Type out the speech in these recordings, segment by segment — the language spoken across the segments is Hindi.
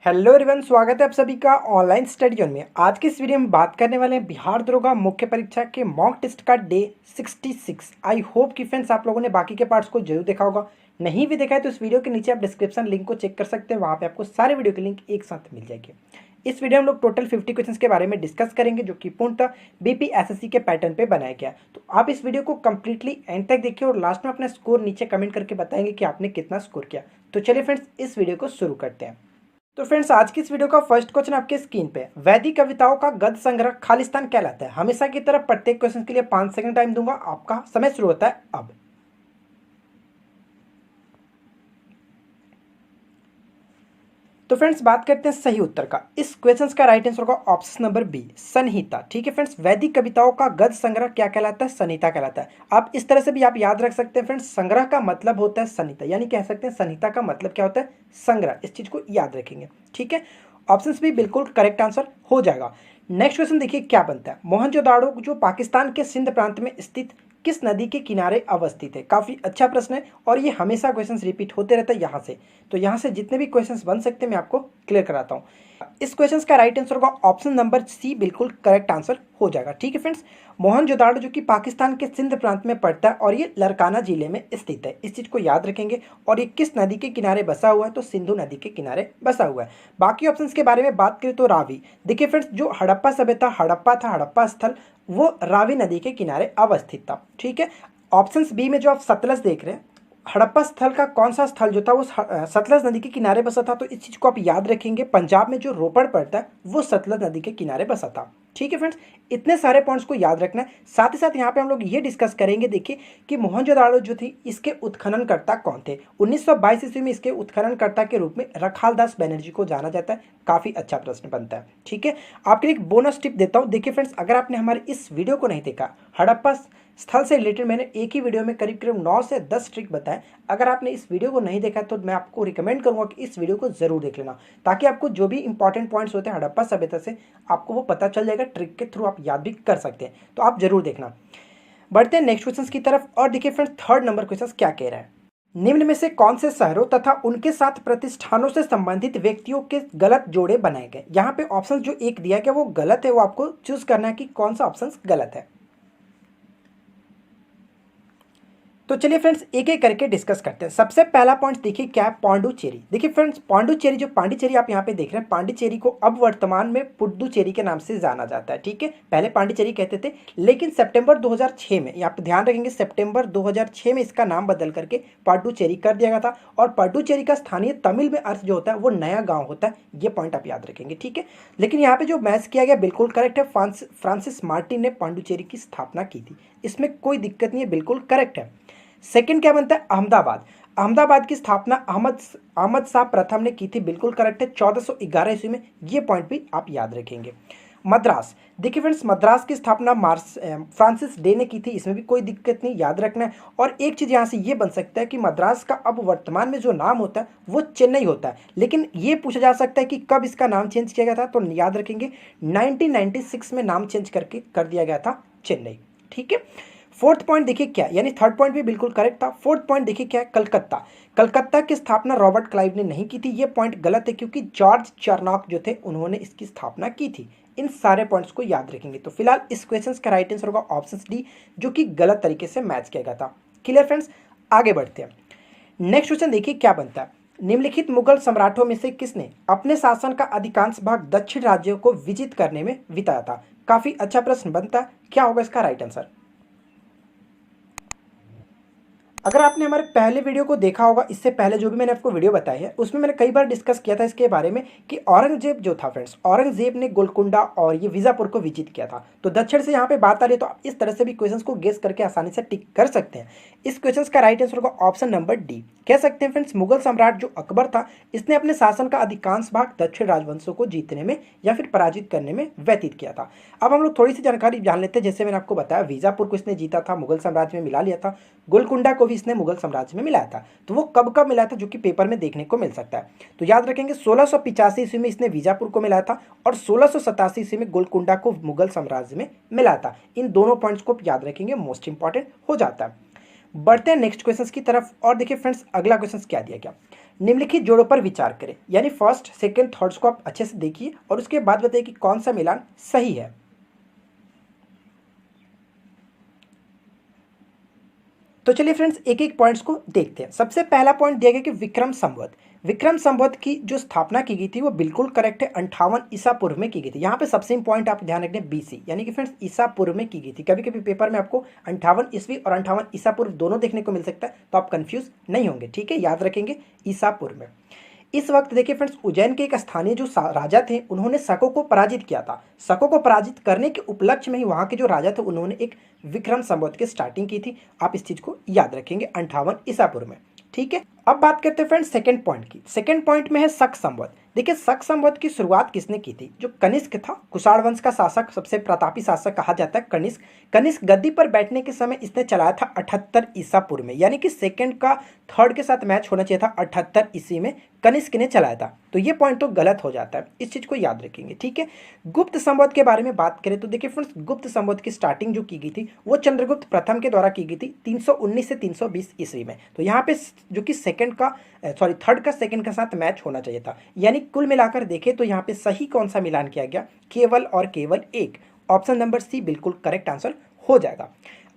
हेलो एवरीवन, स्वागत है आप सभी का ऑनलाइन स्टडी जोन में। आज की इस वीडियो में बात करने वाले हैं बिहार दरोगा मुख्य परीक्षा के मॉक टेस्ट का डे 66। आई होप कि फ्रेंड्स आप लोगों ने बाकी के पार्ट्स को जरूर देखा होगा। नहीं भी देखा है तो इस वीडियो के नीचे आप डिस्क्रिप्शन लिंक को चेक कर सकते हैं, वहाँ पे आपको सारे वीडियो के लिंक एक साथ मिल जाएगी। इस वीडियो में हम लोग टोटल 50 क्वेश्चन के बारे में डिस्कस करेंगे, जो कि पूर्णतः बीपीएसएससी के पैटर्न पे बनाया गया। तो आप इस वीडियो को कंप्लीटली एंड तक देखिए और लास्ट में अपना स्कोर नीचे कमेंट करके बताएंगे कि आपने कितना स्कोर किया। तो चलिए फ्रेंड्स, इस वीडियो को शुरू करते हैं। तो फ्रेंड्स, आज की इस वीडियो का फर्स्ट क्वेश्चन आपके स्क्रीन पे, वैदिक कविताओं का गद्य संग्रह खालिस्तान कहलाता है। हमेशा की तरह प्रत्येक क्वेश्चन के लिए 5 सेकंड टाइम दूंगा, आपका समय शुरू होता है अब। तो फ्रेंड्स, बात करते हैं सही उत्तर का। इस क्वेश्चन का राइट आंसर होगा ऑप्शन नंबर बी, संहिता। ठीक है फ्रेंड्स, वैदिक कविताओं का गद्य संग्रह क्या कहलाता है? संहिता कहलाता है। आप इस तरह से भी आप याद रख सकते हैं फ्रेंड्स, संग्रह का मतलब होता है संहिता, यानी कह सकते हैं संहिता का मतलब क्या होता है? संग्रह। इस चीज को याद रखेंगे। ठीक है, ऑप्शन भी बिल्कुल करेक्ट आंसर हो जाएगा। नेक्स्ट क्वेश्चन देखिए क्या बनता है। मोहनजोदाड़ो जो पाकिस्तान के सिंध प्रांत में स्थित किस नदी के किनारे अवस्थित है? काफी अच्छा प्रश्न है और ये हमेशा क्वेश्चंस रिपीट होते रहता है यहाँ से। तो यहाँ से जितने भी क्वेश्चंस बन सकते हैं मैं आपको क्लियर कराता हूँ। इस क्वेश्चन का राइट आंसर होगा ऑप्शन नंबर सी, बिल्कुल करेक्ट आंसर हो जाएगा। ठीक है फ्रेंड्स, मोहनजोदाड़ो जो कि पाकिस्तान के सिंध प्रांत में पड़ता है और ये लरकाना जिले में स्थित है। इस चीज को याद रखेंगे। और ये किस नदी के किनारे बसा हुआ है? तो सिंधु नदी के किनारे बसा हुआ है। बाकी ऑप्शंस के बारे में बात करें तो रावी। देखिए फ्रेंड्स, जो हड़प्पा सभ्यता हड़प्पा था, हड़प्पा स्थल वो रावी नदी के किनारे अवस्थित था। ठीक है, ऑप्शन बी में जो आप सतलज देख रहे हैं, हड़प्पा स्थल का कौन सा स्थल जो था वो सतलज नदी के किनारे बसा था। तो इस चीज को आप याद रखेंगे। पंजाब में जो रोपड़ पड़ता है वो सतलज नदी के किनारे बसा था। ठीक है फ्रेंड्स, इतने सारे पॉइंट्स को याद रखना है। साथ ही साथ यहाँ पे हम लोग ये डिस्कस करेंगे, देखिए कि मोहनजोदाड़ो जो थी इसके उत्खननकर्ता कौन थे। 1922 ईस्वी में इसके उत्खननकर्ता के रूप में रखाल दास बनर्जी को जाना जाता है। काफी अच्छा प्रश्न बनता है। ठीक है, आपके लिए एक बोनस टिप देता हूँ। देखिए फ्रेंड्स, अगर आपने हमारे इस वीडियो को नहीं देखा, हड़प्पा स्थल से रिलेटेड मैंने एक ही वीडियो में करीब करीब 9 से 10 ट्रिक बताए। अगर आपने इस वीडियो को नहीं देखा तो मैं आपको रिकमेंड करूंगा कि इस वीडियो को जरूर देख लेना, ताकि आपको जो भी इंपॉर्टेंट पॉइंट्स होते हैं हड़प्पा सभ्यता से आपको वो पता चल जाएगा। ट्रिक के थ्रू आप याद भी कर सकते हैं, तो आप जरूर देखना। बढ़ते हैं नेक्स्ट क्वेश्चन की तरफ। और देखिए फ्रेंड्स, थर्ड नंबर क्वेश्चन क्या कह रहा है। निम्न में से कौन से शहरों तथा उनके साथ प्रतिष्ठानों से संबंधित व्यक्तियों के गलत जोड़े बनाए गए? यहाँ पे ऑप्शन जो एक दिया गया वो गलत है, वो आपको चूज करना है कि कौन सा ऑप्शन गलत है। तो चलिए फ्रेंड्स, एक एक करके डिस्कस करते हैं। सबसे पहला पॉइंट देखिए क्या है, पांडुचेरी। देखिए फ्रेंड्स, पांडुचेरी जो पांडिचेरी आप यहाँ पे देख रहे हैं, पांडिचेरी को अब वर्तमान में पुडुचेरी के नाम से जाना जाता है। ठीक है, पहले पांडिचेरी कहते थे, लेकिन सितंबर 2006 में, यहाँ पे ध्यान रखेंगे, सितंबर 2006 में इसका नाम बदल करके पांडुचेरी कर दिया गया था। और पांडुचेरी का स्थानीय तमिल में अर्थ जो होता है वो नया गाँव होता है। ये पॉइंट आप याद रखेंगे। ठीक है, लेकिन यहाँ पे जो मैच किया गया बिल्कुल करेक्ट है। फ्रांसिस मार्टिन ने पांडुचेरी की स्थापना की थी, इसमें कोई दिक्कत नहीं है, बिल्कुल करेक्ट है। सेकंड क्या बनता है, अहमदाबाद। अहमदाबाद की स्थापना अहमद शाह प्रथम ने की थी, बिल्कुल करेक्ट है, 1411 ईस्वी में। ये पॉइंट भी आप याद रखेंगे। मद्रास, देखिए फ्रेंड्स, मद्रास की स्थापना फ्रांसिस डे ने की थी, इसमें भी कोई दिक्कत नहीं, याद रखना है। और एक चीज यहाँ से ये बन सकता है कि मद्रास का अब वर्तमान में जो नाम होता है वो चेन्नई होता है, लेकिन ये पूछा जा सकता है कि कब इसका नाम चेंज किया गया था। तो याद रखेंगे 1996 में नाम चेंज करके कर दिया गया था चेन्नई। ठीक है, फोर्थ पॉइंट देखिए क्या, यानी थर्ड पॉइंट भी बिल्कुल करेक्ट था। फोर्थ पॉइंट देखिए क्या है, कलकत्ता। कलकत्ता की स्थापना रॉबर्ट क्लाइव ने नहीं की थी। ये पॉइंट गलत है, क्योंकि जॉर्ज चार्नॉक जो थे उन्होंने इसकी स्थापना की थी। इन सारे पॉइंट्स को याद रखेंगे। तो फिलहाल इस क्वेश्चन का राइट आंसर होगा ऑप्शन डी, जो कि गलत तरीके से मैच किया गया था। क्लियर फ्रेंड्स, आगे बढ़ते हैं। नेक्स्ट क्वेश्चन देखिए क्या बनता है। निम्नलिखित मुगल सम्राटों में से किसने अपने शासन का अधिकांश भाग दक्षिण राज्यों को विजित करने में बिताया था? काफी अच्छा प्रश्न बनता है, क्या होगा इसका राइट आंसर? अगर आपने हमारे पहले वीडियो को देखा होगा, इससे पहले जो भी मैंने आपको वीडियो बताई है उसमें मैंने कई बार डिस्कस किया था इसके बारे में कि औरंगजेब जो था फ्रेंड्स, औरंगजेब ने गोलकुंडा और ये विजापुर को विजिट किया था। तो दक्षिण से यहाँ पे बात आ रही है, तो आप इस तरह से भी क्वेश्चंस को गेस करके आसानी से टिक कर सकते हैं। इस क्वेश्चन का राइट आंसर होगा ऑप्शन नंबर डी। कह सकते हैं फ्रेंड्स, मुगल सम्राट जो अकबर था इसने अपने शासन का अधिकांश भाग दक्षिण राजवंशों को जीतने में या फिर पराजित करने में व्यतीत किया था। अब हम लोग थोड़ी सी जानकारी जान लेते हैं। जैसे मैंने आपको बताया, बीजापुर को इसने जीता था, मुगल साम्राज्य में मिला लिया था। गोलकुंडा को भी इसने मुगल साम्राज्य में मिलाया था। तो वो कब कब मिलाया था, जो कि पेपर में देखने को मिल सकता है। तो याद रखेंगे 1685 ईस्वी में इसने बीजापुर को मिलाया था और 1687 ईस्वी में गोलकुंडा को मुगल साम्राज्य में मिलाया था। इन दोनों पॉइंट्स को याद रखेंगे, मोस्ट इंपॉर्टेंट हो जाता है। बढ़ते हैं नेक्स्ट क्वेश्चन की तरफ। और देखिए फ्रेंड्स, अगला क्वेश्चन क्या दिया गया। निम्नलिखित जोड़ों पर विचार करें, यानी फर्स्ट सेकंड थर्ड्स को आप अच्छे से देखिए और उसके बाद बताइए कि कौन सा मिलान सही है। तो चलिए फ्रेंड्स एक एक पॉइंट्स को देखते हैं। सबसे पहला पॉइंट दिया गया कि विक्रम संवत। विक्रम संवत की जो स्थापना की गई थी वो बिल्कुल करेक्ट है, 58 ईसा पूर्व में की गई थी। यहाँ पे सबसे इंपॉर्टेंट आप ध्यान रखना बीसी, यानी कि फ्रेंड्स ईसा पूर्व में की गई थी। कभी कभी पेपर में आपको 58 ईस्वी और 58 ईसा पूर्व दोनों देखने को मिल सकता है, तो आप कंफ्यूज नहीं होंगे, ठीक है, याद रखेंगे ईसा पूर्व में। इस वक्त देखिए फ्रेंड्स उज्जैन के एक स्थानीय जो राजा थे उन्होंने शकों को पराजित किया था। शकों को पराजित करने के उपलक्ष्य में ही वहां के जो राजा थे उन्होंने एक विक्रम संवत की स्टार्टिंग की थी। आप इस चीज को याद रखेंगे 58 ईसा पूर्व में, ठीक है। अब बात करते हैं फ्रेंड्स सेकंड पॉइंट की। सेकंड पॉइंट में है शक संवत। देखिए शक संवत की शुरुआत किसने की थी? जो कनिष्क था, कुषाण वंश का शासक, सबसे प्रतापी शासक कहा जाता है कनिष्क। कनिष्क गद्दी पर बैठने के समय इसने चलाया था 78 ईसा पूर्व में, यानी कि सेकंड का थर्ड के साथ मैच होना चाहिए था। 78 ईस्वी में कनिष्क ने चलाया था, तो ये पॉइंट तो गलत हो जाता है, इस चीज को याद रखेंगे, ठीक है। गुप्त संवत के बारे में बात करें तो देखिए फ्रेंड्स गुप्त संवत की स्टार्टिंग जो की गई थी वो चंद्रगुप्त प्रथम के द्वारा की गई थी 319 से 320 ईस्वी में। तो यहाँ पे जो कि थर्ड का सेकंड के साथ मैच होना चाहिए था, यानी कुल मिलाकर देखें तो यहाँ पे सही कौन सा मिलान किया गया? केवल और केवल एक। ऑप्शन नंबर सी बिल्कुल करेक्ट आंसर हो जाएगा।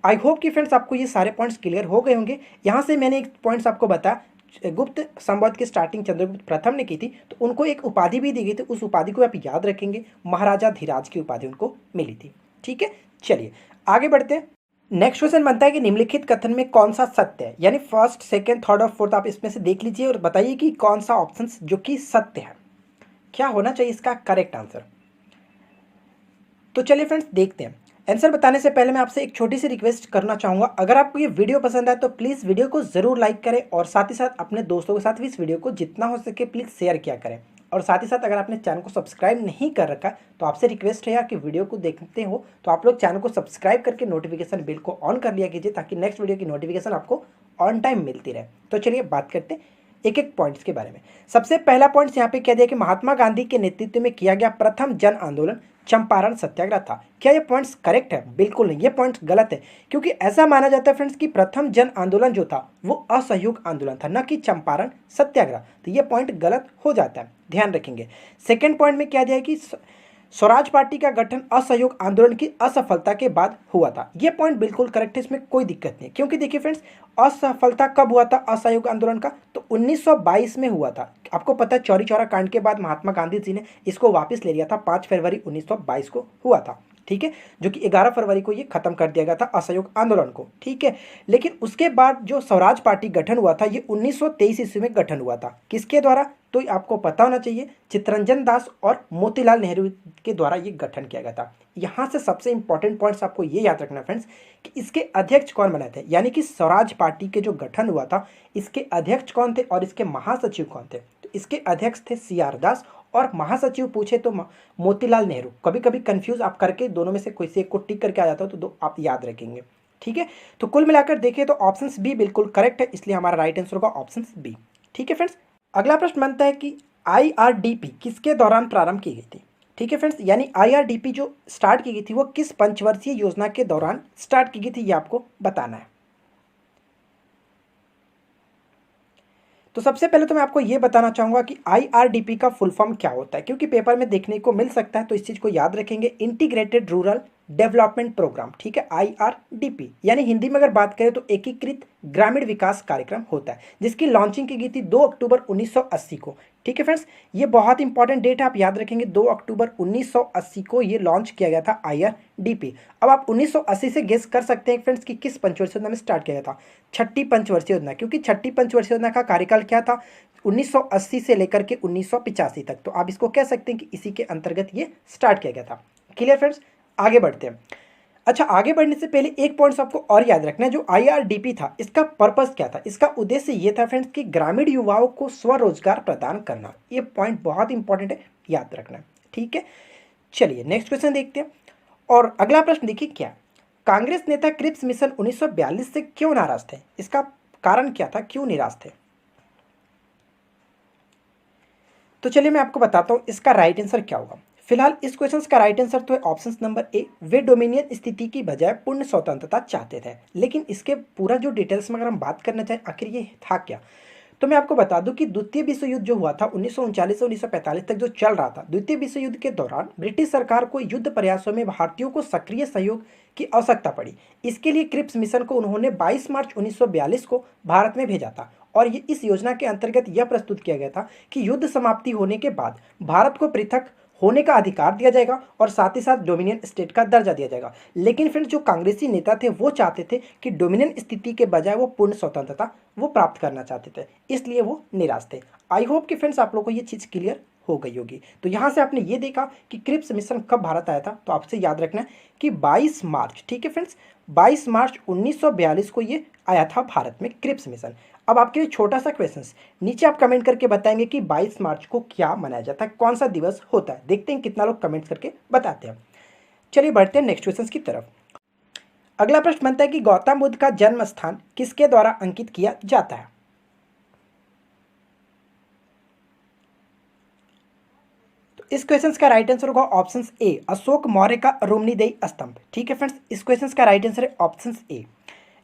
आई होप कि फ्रेंड्स आपको ये सारे पॉइंट्स क्लियर हो गए होंगे। यहाँ से मैंने एक पॉइंट्स आपको बताया, गुप्त संवत की स्टार्टिंग चंद्रगुप्त प्रथम ने की थी, तो उनको एक उपाधि भी दी गई थी, उस उपाधि को आप याद रखेंगे, महाराजा धीराज की उपाधि उनको मिली थी, ठीक है। चलिए आगे बढ़ते हैं। नेक्स्ट क्वेश्चन बनता है कि निम्नलिखित कथन में कौन सा सत्य है, यानी फर्स्ट सेकंड थर्ड और फोर्थ आप इसमें से देख लीजिए और बताइए कि कौन सा ऑप्शन जो कि सत्य है, क्या होना चाहिए इसका करेक्ट आंसर। तो चलिए फ्रेंड्स देखते हैं। आंसर बताने से पहले मैं आपसे एक छोटी सी रिक्वेस्ट करना चाहूँगा, अगर आपको ये वीडियो पसंद आए तो प्लीज़ वीडियो को ज़रूर लाइक करें और साथ ही साथ अपने दोस्तों के साथ भी इस वीडियो को जितना हो सके प्लीज़ शेयर किया करें। और साथ ही साथ अगर आपने चैनल को सब्सक्राइब नहीं कर रखा तो आपसे रिक्वेस्ट है यार कि वीडियो को देखते हो तो आप लोग चैनल को सब्सक्राइब करके नोटिफिकेशन बिल को ऑन कर लिया कीजिए, ताकि नेक्स्ट वीडियो की नोटिफिकेशन आपको ऑन टाइम मिलती रहे। तो चलिए बात करते हैं एक एक पॉइंट्स के बारे में। सबसे पहला पॉइंट यहाँ पे कह दिया कि महात्मा गांधी के नेतृत्व में किया गया प्रथम जन आंदोलन चंपारण सत्याग्रह था। क्या ये पॉइंट्स करेक्ट है? बिल्कुल नहीं, ये पॉइंट गलत है, क्योंकि ऐसा माना जाता है फ्रेंड्स कि प्रथम जन आंदोलन जो था वो असहयोग आंदोलन था, न कि चंपारण सत्याग्रह। तो ये पॉइंट गलत हो जाता है, ध्यान रखेंगे। सेकेंड पॉइंट में क्या दिया है कि स्वराज पार्टी का गठन असहयोग आंदोलन की असफलता के बाद हुआ था। यह पॉइंट बिल्कुल करेक्ट है, इसमें कोई दिक्कत नहीं, क्योंकि देखिए फ्रेंड्स असफलता कब हुआ था असहयोग आंदोलन का? तो 1922 में हुआ था। आपको पता है चौरी चौरा कांड के बाद महात्मा गांधी जी ने इसको वापस ले लिया था, 5 फरवरी 1922 को हुआ था, ठीक है, जो कि 11 फरवरी को ये खत्म कर दिया गया था असहयोग आंदोलन को, ठीक है। लेकिन उसके बाद जो स्वराज पार्टी गठन हुआ था ये 1923 ईस्वी में गठन हुआ था। किसके द्वारा? तो आपको पता होना चाहिए, चित्तरंजन दास और मोतीलाल नेहरू के द्वारा ये गठन किया गया था। यहाँ से सबसे इंपॉर्टेंट पॉइंट्स आपको ये याद रखना फ्रेंड्स कि इसके अध्यक्ष कौन बने थे, यानी कि स्वराज पार्टी के जो गठन हुआ था इसके अध्यक्ष कौन थे और इसके महासचिव कौन थे? तो इसके अध्यक्ष थे CR दास और महासचिव पूछे तो मोतीलाल नेहरू। कभी कभी कंफ्यूज आप करके दोनों में से कोई से एक को टिक करके आ जाता हो तो दो आप याद रखेंगे, ठीक है। तो कुल मिलाकर देखें तो ऑप्शन बी बिल्कुल करेक्ट है, इसलिए हमारा राइट आंसर होगा ऑप्शन बी, ठीक है फ्रेंड्स। अगला प्रश्न बनता है कि IRDP किसके दौरान प्रारंभ की गई थी? ठीक है फ्रेंड्स, यानी IRDP जो स्टार्ट की गई थी वो किस पंचवर्षीय योजना के दौरान स्टार्ट की गई थी, ये आपको बताना है। तो सबसे पहले तो मैं आपको ये बताना चाहूँगा कि IRDP का फुल फॉर्म क्या होता है, क्योंकि पेपर में देखने को मिल सकता है, तो इस चीज़ को याद रखेंगे, इंटीग्रेटेड रूरल डेवलपमेंट प्रोग्राम, ठीक है, IRDP। यानी हिंदी में अगर बात करें तो एकीकृत ग्रामीण विकास कार्यक्रम होता है, जिसकी लॉन्चिंग की गई थी 2 अक्टूबर 1980 को, ठीक है फ्रेंड्स। ये बहुत इंपॉर्टेंट डेट है, आप याद रखेंगे, 2 अक्टूबर 1980 को ये लॉन्च किया गया था IRDP। अब आप 1980 से गेस कर सकते हैं फ्रेंड्स कि किस पंचवर्षीय योजना में स्टार्ट किया गया था? छठी पंचवर्षीय योजना, क्योंकि छठी पंचवर्षीय योजना का कार्यकाल क्या था? 1980 से लेकर के 1985 तक। तो आप इसको कह सकते हैं कि इसी के अंतर्गत ये स्टार्ट किया गया था। क्लियर फ्रेंड्स, आगे बढ़ते हैं। अच्छा, आगे बढ़ने से पहले एक पॉइंट आपको और याद रखना है, जो IRDP था इसका पर्पस क्या था? इसका उद्देश्य ये था फ्रेंड्स कि ग्रामीण युवाओं को स्वरोजगार प्रदान करना। ये पॉइंट बहुत इंपॉर्टेंट है, याद रखना, ठीक है। चलिए नेक्स्ट क्वेश्चन देखते हैं। और अगला प्रश्न देखिए, क्या कांग्रेस नेता क्रिप्स मिशन 1942 से क्यों नाराज थे? इसका कारण क्या था, क्यों निराश थे? तो चलिए मैं आपको बताता हूं इसका राइट आंसर क्या होगा। फिलहाल इस क्वेश्चन का राइट आंसर तो है option number A, way dominion स्थिति की बजाय पूर्ण स्वतंत्रता चाहते थे। लेकिन इसके पूरा जो डिटेल्स में अगर हम बात करना चाहें आखिर ये था क्या? तो मैं आपको बता दूं कि द्वितीय विश्व युद्ध जो हुआ था 1939 से 1945 तक जो चल रहा था, द्वितीय विश्व युद्ध के दौरान ब्रिटिश सरकार को युद्ध प्रयासों में भारतीयों को सक्रिय सहयोग की आवश्यकता पड़ी। इसके लिए क्रिप्स मिशन को उन्होंने 22 मार्च 1942 को भारत में भेजा था और ये इस योजना के अंतर्गत यह प्रस्तुत किया गया था कि युद्ध समाप्ति होने के बाद भारत को पृथक होने का अधिकार दिया जाएगा और साथ ही साथ डोमिनियन स्टेट का दर्जा दिया जाएगा। लेकिन फिर जो कांग्रेसी नेता थे वो चाहते थे कि डोमिनियन स्थिति के बजाय वो पूर्ण स्वतंत्रता वो प्राप्त करना चाहते थे, इसलिए वो निराश थे। आई होप कि फ्रेंड्स आप लोगों को ये चीज़ क्लियर हो गई होगी। तो यहाँ से आपने ये देखा कि क्रिप्स मिशन कब भारत आया था, तो आपसे याद रखना है कि 22 मार्च, ठीक है फ्रेंड्स, 22 मार्च 1942 को ये आया था भारत में क्रिप्स मिशन। अब आपके लिए छोटा सा क्वेश्चन, नीचे आप कमेंट करके बताएंगे कि 22 मार्च को क्या मनाया जाता है, कौन सा दिवस होता है। देखते हैं कितना लोग कमेंट्स करके बताते हैं। चलिए बढ़ते हैं नेक्स्ट क्वेश्चन की तरफ। अगला प्रश्न बनता है कि गौतम बुद्ध का जन्म स्थान किसके द्वारा अंकित किया जाता है। तो इस क्वेश्चन का राइट आंसर होगा ऑप्शन ए, अशोक मौर्य का रोमनीदेई स्तंभ। ठीक है फ्रेंड्स, इस क्वेश्चन का राइट आंसर है ऑप्शन ए।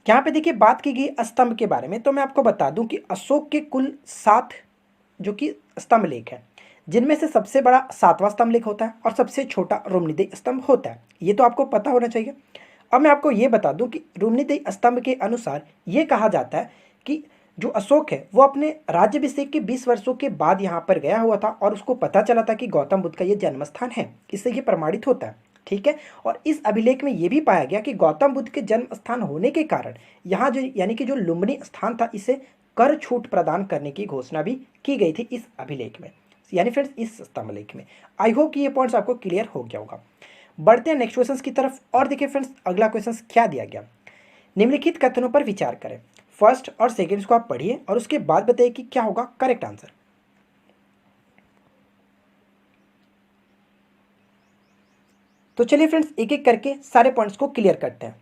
यहाँ पे देखिए बात की गई स्तंभ के बारे में, तो मैं आपको बता दूं कि अशोक के कुल 7 जो कि स्तंभ लेख है, जिनमें से सबसे बड़ा 7वां स्तंभ लेख होता है और सबसे छोटा रोमनीदेई स्तंभ होता है। ये तो आपको पता होना चाहिए। अब मैं आपको ये बता दूं कि रोमनीदेई स्तंभ के अनुसार ये कहा जाता है कि जो अशोक है वो अपने राज्याभिषेक के 20 वर्षों के बाद यहाँ पर गया हुआ था और उसको पता चला था कि गौतम बुद्ध का ये जन्म स्थान है, इससे ये प्रमाणित होता है। ठीक है, और इस अभिलेख में ये भी पाया गया कि गौतम बुद्ध के जन्म स्थान होने के कारण यहाँ जो यानी कि जो लुम्बिनी स्थान था, इसे कर छूट प्रदान करने की घोषणा भी की गई थी इस अभिलेख में, यानी फ्रेंड्स इस स्तंभ लेख में। आई होप कि ये पॉइंट्स आपको क्लियर हो गया होगा। बढ़ते हैं नेक्स्ट क्वेश्चन की तरफ और देखिए फ्रेंड्स अगला क्वेश्चन क्या दिया गया। निम्नलिखित कथनों पर विचार करें। फर्स्ट और सेकेंड को आप पढ़िए और उसके बाद बताइए कि क्या होगा करेक्ट आंसर। तो चलिए फ्रेंड्स एक एक करके सारे पॉइंट्स को क्लियर करते हैं।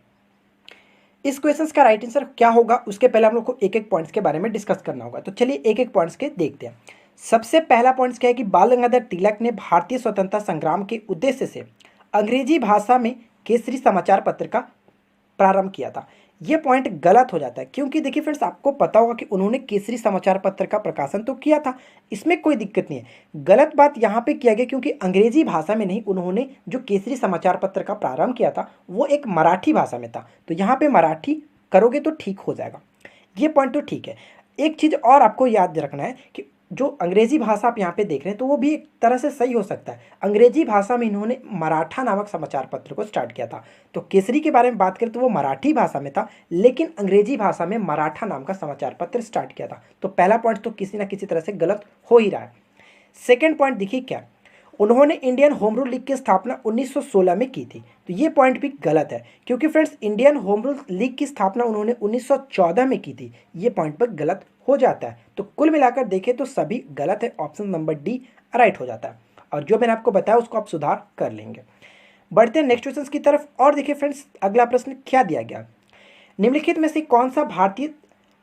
इस क्वेश्चन का राइट आंसर क्या होगा उसके पहले हम लोग को एक एक पॉइंट्स के बारे में डिस्कस करना होगा। तो चलिए एक एक पॉइंट्स के देखते हैं। सबसे पहला पॉइंट्स क्या है कि बाल गंगाधर तिलक ने भारतीय स्वतंत्रता संग्राम के उद्देश्य से अंग्रेजी भाषा में केसरी समाचार पत्र का प्रारंभ किया था। ये पॉइंट गलत हो जाता है क्योंकि देखिए फ्रेंड्स आपको पता होगा कि उन्होंने केसरी समाचार पत्र का प्रकाशन तो किया था, इसमें कोई दिक्कत नहीं है। गलत बात यहाँ पे किया गया क्योंकि अंग्रेजी भाषा में नहीं, उन्होंने जो केसरी समाचार पत्र का प्रारंभ किया था वो एक मराठी भाषा में था। तो यहाँ पे मराठी करोगे तो ठीक हो जाएगा, ये पॉइंट तो ठीक है। एक चीज़ और आपको याद रखना है कि जो अंग्रेजी भाषा आप यहाँ पे देख रहे हैं तो वो भी एक तरह से सही हो सकता है। अंग्रेजी भाषा में इन्होंने मराठा नामक समाचार पत्र को स्टार्ट किया था। तो केसरी के बारे में बात करें तो वो मराठी भाषा में था, लेकिन अंग्रेजी भाषा में मराठा नाम का समाचार पत्र स्टार्ट किया था। तो पहला पॉइंट तो किसी ना किसी तरह से गलत हो ही रहा है। सेकेंड पॉइंट देखिए क्या, उन्होंने इंडियन होम रूल लीग की स्थापना 1916 में की थी। तो ये पॉइंट भी गलत है क्योंकि friends Indian home rule league की स्थापना उन्होंने 1914 में की थी। ये पॉइंट पर गलत हो जाता है। तो कुल मिलाकर देखें तो सभी गलत है, ऑप्शन नंबर डी राइट हो जाता है। और जो मैंने आपको बताया उसको आप सुधार कर लेंगे। बढ़ते हैं नेक्स्ट क्वेश्चन की तरफ और देखिए फ्रेंड्स अगला प्रश्न क्या दिया गया। निम्नलिखित में से कौन सा भारतीय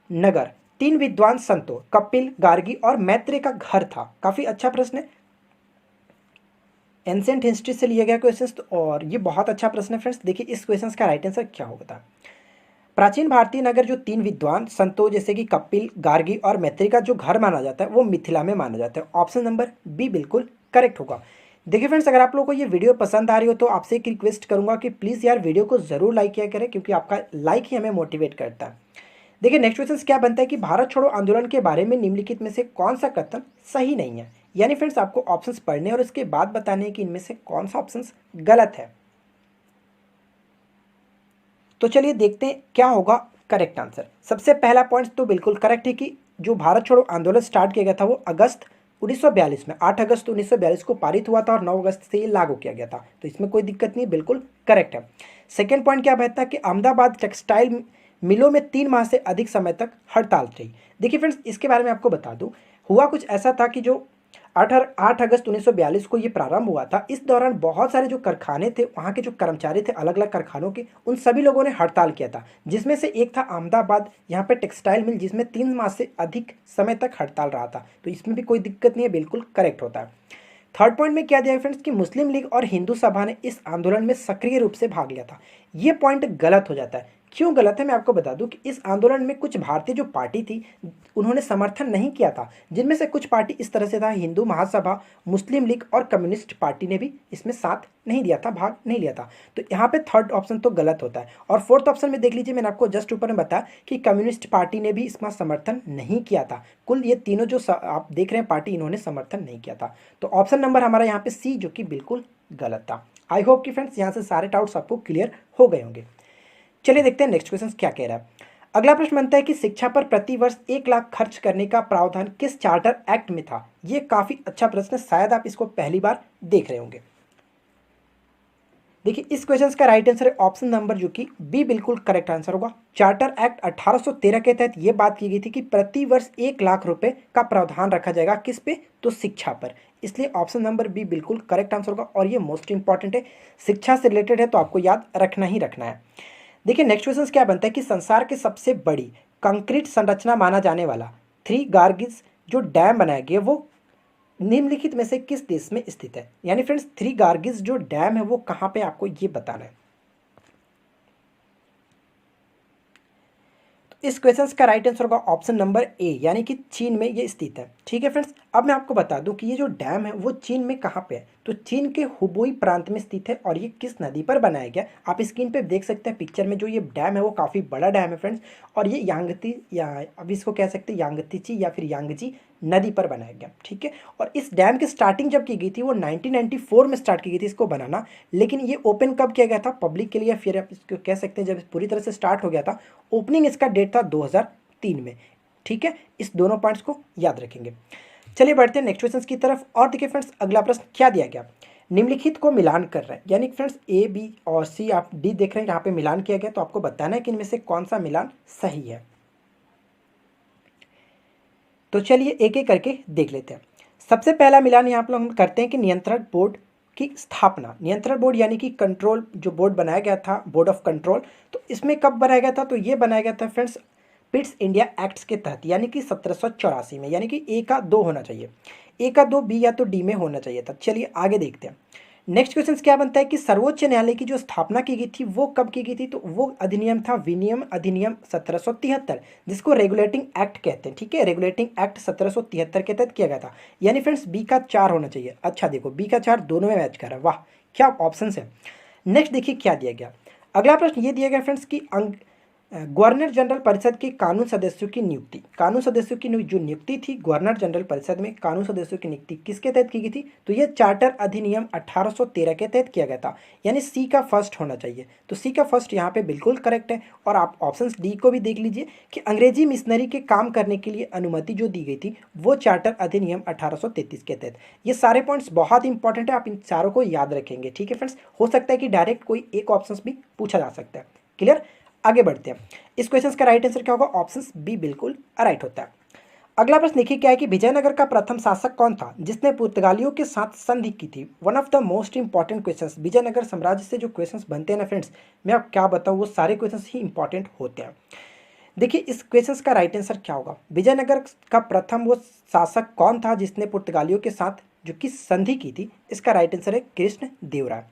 नगर 3 विद्वान संतों कपिल, गार्गी और मैत्रेय का घर था। काफी अच्छा प्रश्न है, एंशिएंट हिस्ट्री से लिया गया क्वेश्चन और ये बहुत अच्छा प्रश्न है फ्रेंड्स। देखिए इस क्वेश्चन का राइट आंसर क्या होगा। प्राचीन भारतीय नगर जो 3 विद्वान संतों जैसे कि कपिल, गार्गी और मैत्रेय का जो घर माना जाता है वो मिथिला में माना जाता है। ऑप्शन नंबर बी बिल्कुल करेक्ट होगा। देखिए फ्रेंड्स अगर आप लोगों को ये वीडियो पसंद आ रही हो तो आपसे एक रिक्वेस्ट करूंगा कि प्लीज़ यार वीडियो को ज़रूर लाइक किया करें क्योंकि आपका लाइक ही हमें मोटिवेट करता है। देखिए नेक्स्ट क्वेश्चन क्या बनता है कि भारत छोड़ो आंदोलन के बारे में निम्नलिखित में से कौन सा कथन सही नहीं है। यानी फ्रेंड्स आपको ऑप्शंस पढ़ने और इसके बाद बताने कि इनमें से कौन सा ऑप्शंस गलत है। तो चलिए देखते हैं क्या होगा करेक्ट आंसर। सबसे पहला पॉइंट तो बिल्कुल करेक्ट है कि जो भारत छोड़ो आंदोलन स्टार्ट किया गया था वो अगस्त 1942 में 8 अगस्त 1942 को पारित हुआ था और 9 अगस्त से ये लागू किया गया था। तो इसमें कोई दिक्कत नहीं, बिल्कुल करेक्ट है। सेकेंड पॉइंट क्या बहता है कि अहमदाबाद टेक्सटाइल मिलों में 3 माह से अधिक समय तक हड़ताल रही। देखिए फ्रेंड्स इसके बारे में आपको बता दूं, हुआ कुछ ऐसा था कि जो 8 अगस्त 1942 को ये प्रारंभ हुआ था। इस दौरान बहुत सारे जो कारखाने थे, वहाँ के जो कर्मचारी थे अलग अलग कारखानों के, उन सभी लोगों ने हड़ताल किया था, जिसमें से एक था अहमदाबाद यहाँ पे टेक्सटाइल मिल, जिसमें 3 माह से अधिक समय तक हड़ताल रहा था। तो इसमें भी कोई दिक्कत नहीं है, बिल्कुल करेक्ट होता है। थर्ड पॉइंट में क्या दिया है फ्रेंड्स कि मुस्लिम लीग और हिंदू सभा ने इस आंदोलन में सक्रिय रूप से भाग लिया था। ये पॉइंट गलत हो जाता है क्यों गलत है मैं आपको बता दूं कि इस आंदोलन में कुछ भारतीय जो पार्टी थी उन्होंने समर्थन नहीं किया था, जिनमें से कुछ पार्टी इस तरह से था, हिंदू महासभा, मुस्लिम लीग और कम्युनिस्ट पार्टी ने भी इसमें साथ नहीं दिया था, भाग नहीं लिया था। तो यहाँ पे थर्ड ऑप्शन तो गलत होता है। और फोर्थ ऑप्शन में देख लीजिए, मैंने आपको जस्ट ऊपर में बताया कि कम्युनिस्ट पार्टी ने भी इसका समर्थन नहीं किया था। कुल ये तीनों जो आप देख रहे हैं पार्टी, इन्होंने समर्थन नहीं किया था। तो ऑप्शन नंबर हमारा यहाँ पे सी, जो कि बिल्कुल गलत था। आई होप कि फ्रेंड्स यहाँ से सारे डाउट्स आपको क्लियर हो गए होंगे। चलिए देखते हैं नेक्स्ट क्वेश्चन क्या कह रहा है। अगला प्रश्न बनता है कि शिक्षा पर प्रतिवर्ष 1 लाख खर्च करने का प्रावधान किस चार्टर एक्ट में था। ये काफी अच्छा प्रश्न है, शायद आप इसको पहली बार देख रहे होंगे। देखिए इस क्वेश्चन का राइट आंसर है ऑप्शन नंबर, जो कि बी बिल्कुल करेक्ट आंसर होगा। चार्टर एक्ट 1813 के तहत यह बात की गई थी कि प्रति वर्ष 1 लाख रुपए का प्रावधान रखा जाएगा, किस पे, तो शिक्षा पर। इसलिए ऑप्शन नंबर बी बिल्कुल करेक्ट आंसर होगा और ये मोस्ट इंपॉर्टेंट है, शिक्षा से रिलेटेड है, तो आपको याद रखना ही रखना है। देखिए नेक्स्ट क्वेश्चन क्या बनता है कि संसार की सबसे बड़ी कंक्रीट संरचना माना जाने वाला थ्री गार्गिस जो डैम बनाया गया वो निम्नलिखित में से किस देश में स्थित है। यानी फ्रेंड्स थ्री गार्गिस जो डैम है वो कहाँ पे, आपको ये बताना है। तो इस क्वेश्चन का राइट आंसर होगा ऑप्शन नंबर ए, यानी कि चीन में ये स्थित है। ठीक है फ्रेंड्स, अब मैं आपको बता दूं कि ये जो डैम है वो चीन में कहाँ पे है, तो चीन के हुबेई प्रांत में स्थित है और ये किस नदी पर बनाया गया। आप स्क्रीन पे देख सकते हैं पिक्चर में, जो ये डैम है वो काफ़ी बड़ा डैम है फ्रेंड्स, और ये यांगती या अब इसको कह सकते हैं यांगतीची या फिर यांगजी नदी पर बनाया गया। ठीक है, और इस डैम की स्टार्टिंग जब की गई थी वो 1994 में स्टार्ट की गई थी इसको बनाना, लेकिन ये ओपन कब किया गया था पब्लिक के लिए, फिर आप इसको कह सकते हैं जब पूरी तरह से स्टार्ट हो गया था। ओपनिंग इसका डेट था 2003 में। ठीक है, इस दोनों पॉइंट्स को याद रखेंगे। चलिए बढ़ते हैं नेक्स्ट क्वेश्चन की तरफ। और देखिए फ्रेंड्स अगला प्रश्न क्या दिया गया, निम्नलिखित को मिलान कर रहे हैं, यानी फ्रेंड्स ए बी और सी आप डी देख रहे हैं, यहाँ पे मिलान किया गया, तो आपको बताना है कि इनमें से कौन सा मिलान सही है। तो चलिए एक एक करके देख लेते हैं। सबसे पहला मिलान यहाँ पर हम करते हैं कि नियंत्रण बोर्ड की स्थापना, नियंत्रण बोर्ड यानी कि कंट्रोल जो बोर्ड बनाया गया था, बोर्ड ऑफ कंट्रोल, तो इसमें कब बनाया गया था, तो ये बनाया गया था फ्रेंड्स पिट्स इंडिया एक्ट्स के तहत, यानी कि 1784 में, यानी कि ए का 2 होना चाहिए, ए का 2 बी या तो डी में होना चाहिए था। चलिए आगे देखते हैं। नेक्स्ट क्वेश्चन क्या बनता है कि सर्वोच्च न्यायालय की जो स्थापना की गई थी वो कब की गई थी, तो वो अधिनियम था विनियम अधिनियम 1773, जिसको रेगुलेटिंग एक्ट कहते हैं। ठीक है, रेगुलेटिंग एक्ट 1773 के तहत किया गया था, यानी फ्रेंड्स बी का 4 होना चाहिए। अच्छा देखो बी का 4 दोनों में मैच कर रहा है, वाह क्या ऑप्शन है। नेक्स्ट देखिए क्या दिया गया, अगला प्रश्न ये दिया गया फ्रेंड्स कि गवर्नर जनरल परिषद के कानून सदस्यों की नियुक्ति, कानून सदस्यों की जो नियुक्ति थी गवर्नर जनरल परिषद में कानून सदस्यों की नियुक्ति किसके तहत की गई थी, तो ये चार्टर अधिनियम 1813 के तहत किया गया था, यानी सी का फर्स्ट होना चाहिए। तो सी का फर्स्ट यहाँ पे बिल्कुल करेक्ट है। और आप ऑप्शन डी को भी देख लीजिए कि अंग्रेजी मिशनरी के काम करने के लिए अनुमति जो दी गई थी वो चार्टर अधिनियम 1833 के तहत। ये सारे पॉइंट्स बहुत इंपॉर्टेंट है, आप इन चारों को याद रखेंगे। ठीक है फ्रेंड्स, हो सकता है कि डायरेक्ट कोई एक ऑप्शन भी पूछा जा सकता है। क्लियर, आगे बढ़ते हैं। इस क्वेश्चन का राइट आंसर क्या होगा, ऑप्शन बी बिल्कुल राइट होता है। अगला प्रश्न देखिए क्या है कि विजयनगर का प्रथम शासक कौन था जिसने पुर्तगालियों के साथ संधि की थी। One of the most important questions, Vijayanagar साम्राज्य से जो क्वेश्चंस बनते हैं ना फ्रेंड्स, मैं आप क्या बताऊँ वो सारे क्वेश्चंस ही इंपॉर्टेंट होते हैं। देखिए इस क्वेश्चन का राइट आंसर क्या होगा, विजयनगर का प्रथम वो शासक कौन था जिसने पुर्तगालियों के साथ जो कि संधि की थी। इसका राइट आंसर है कृष्ण देव राय।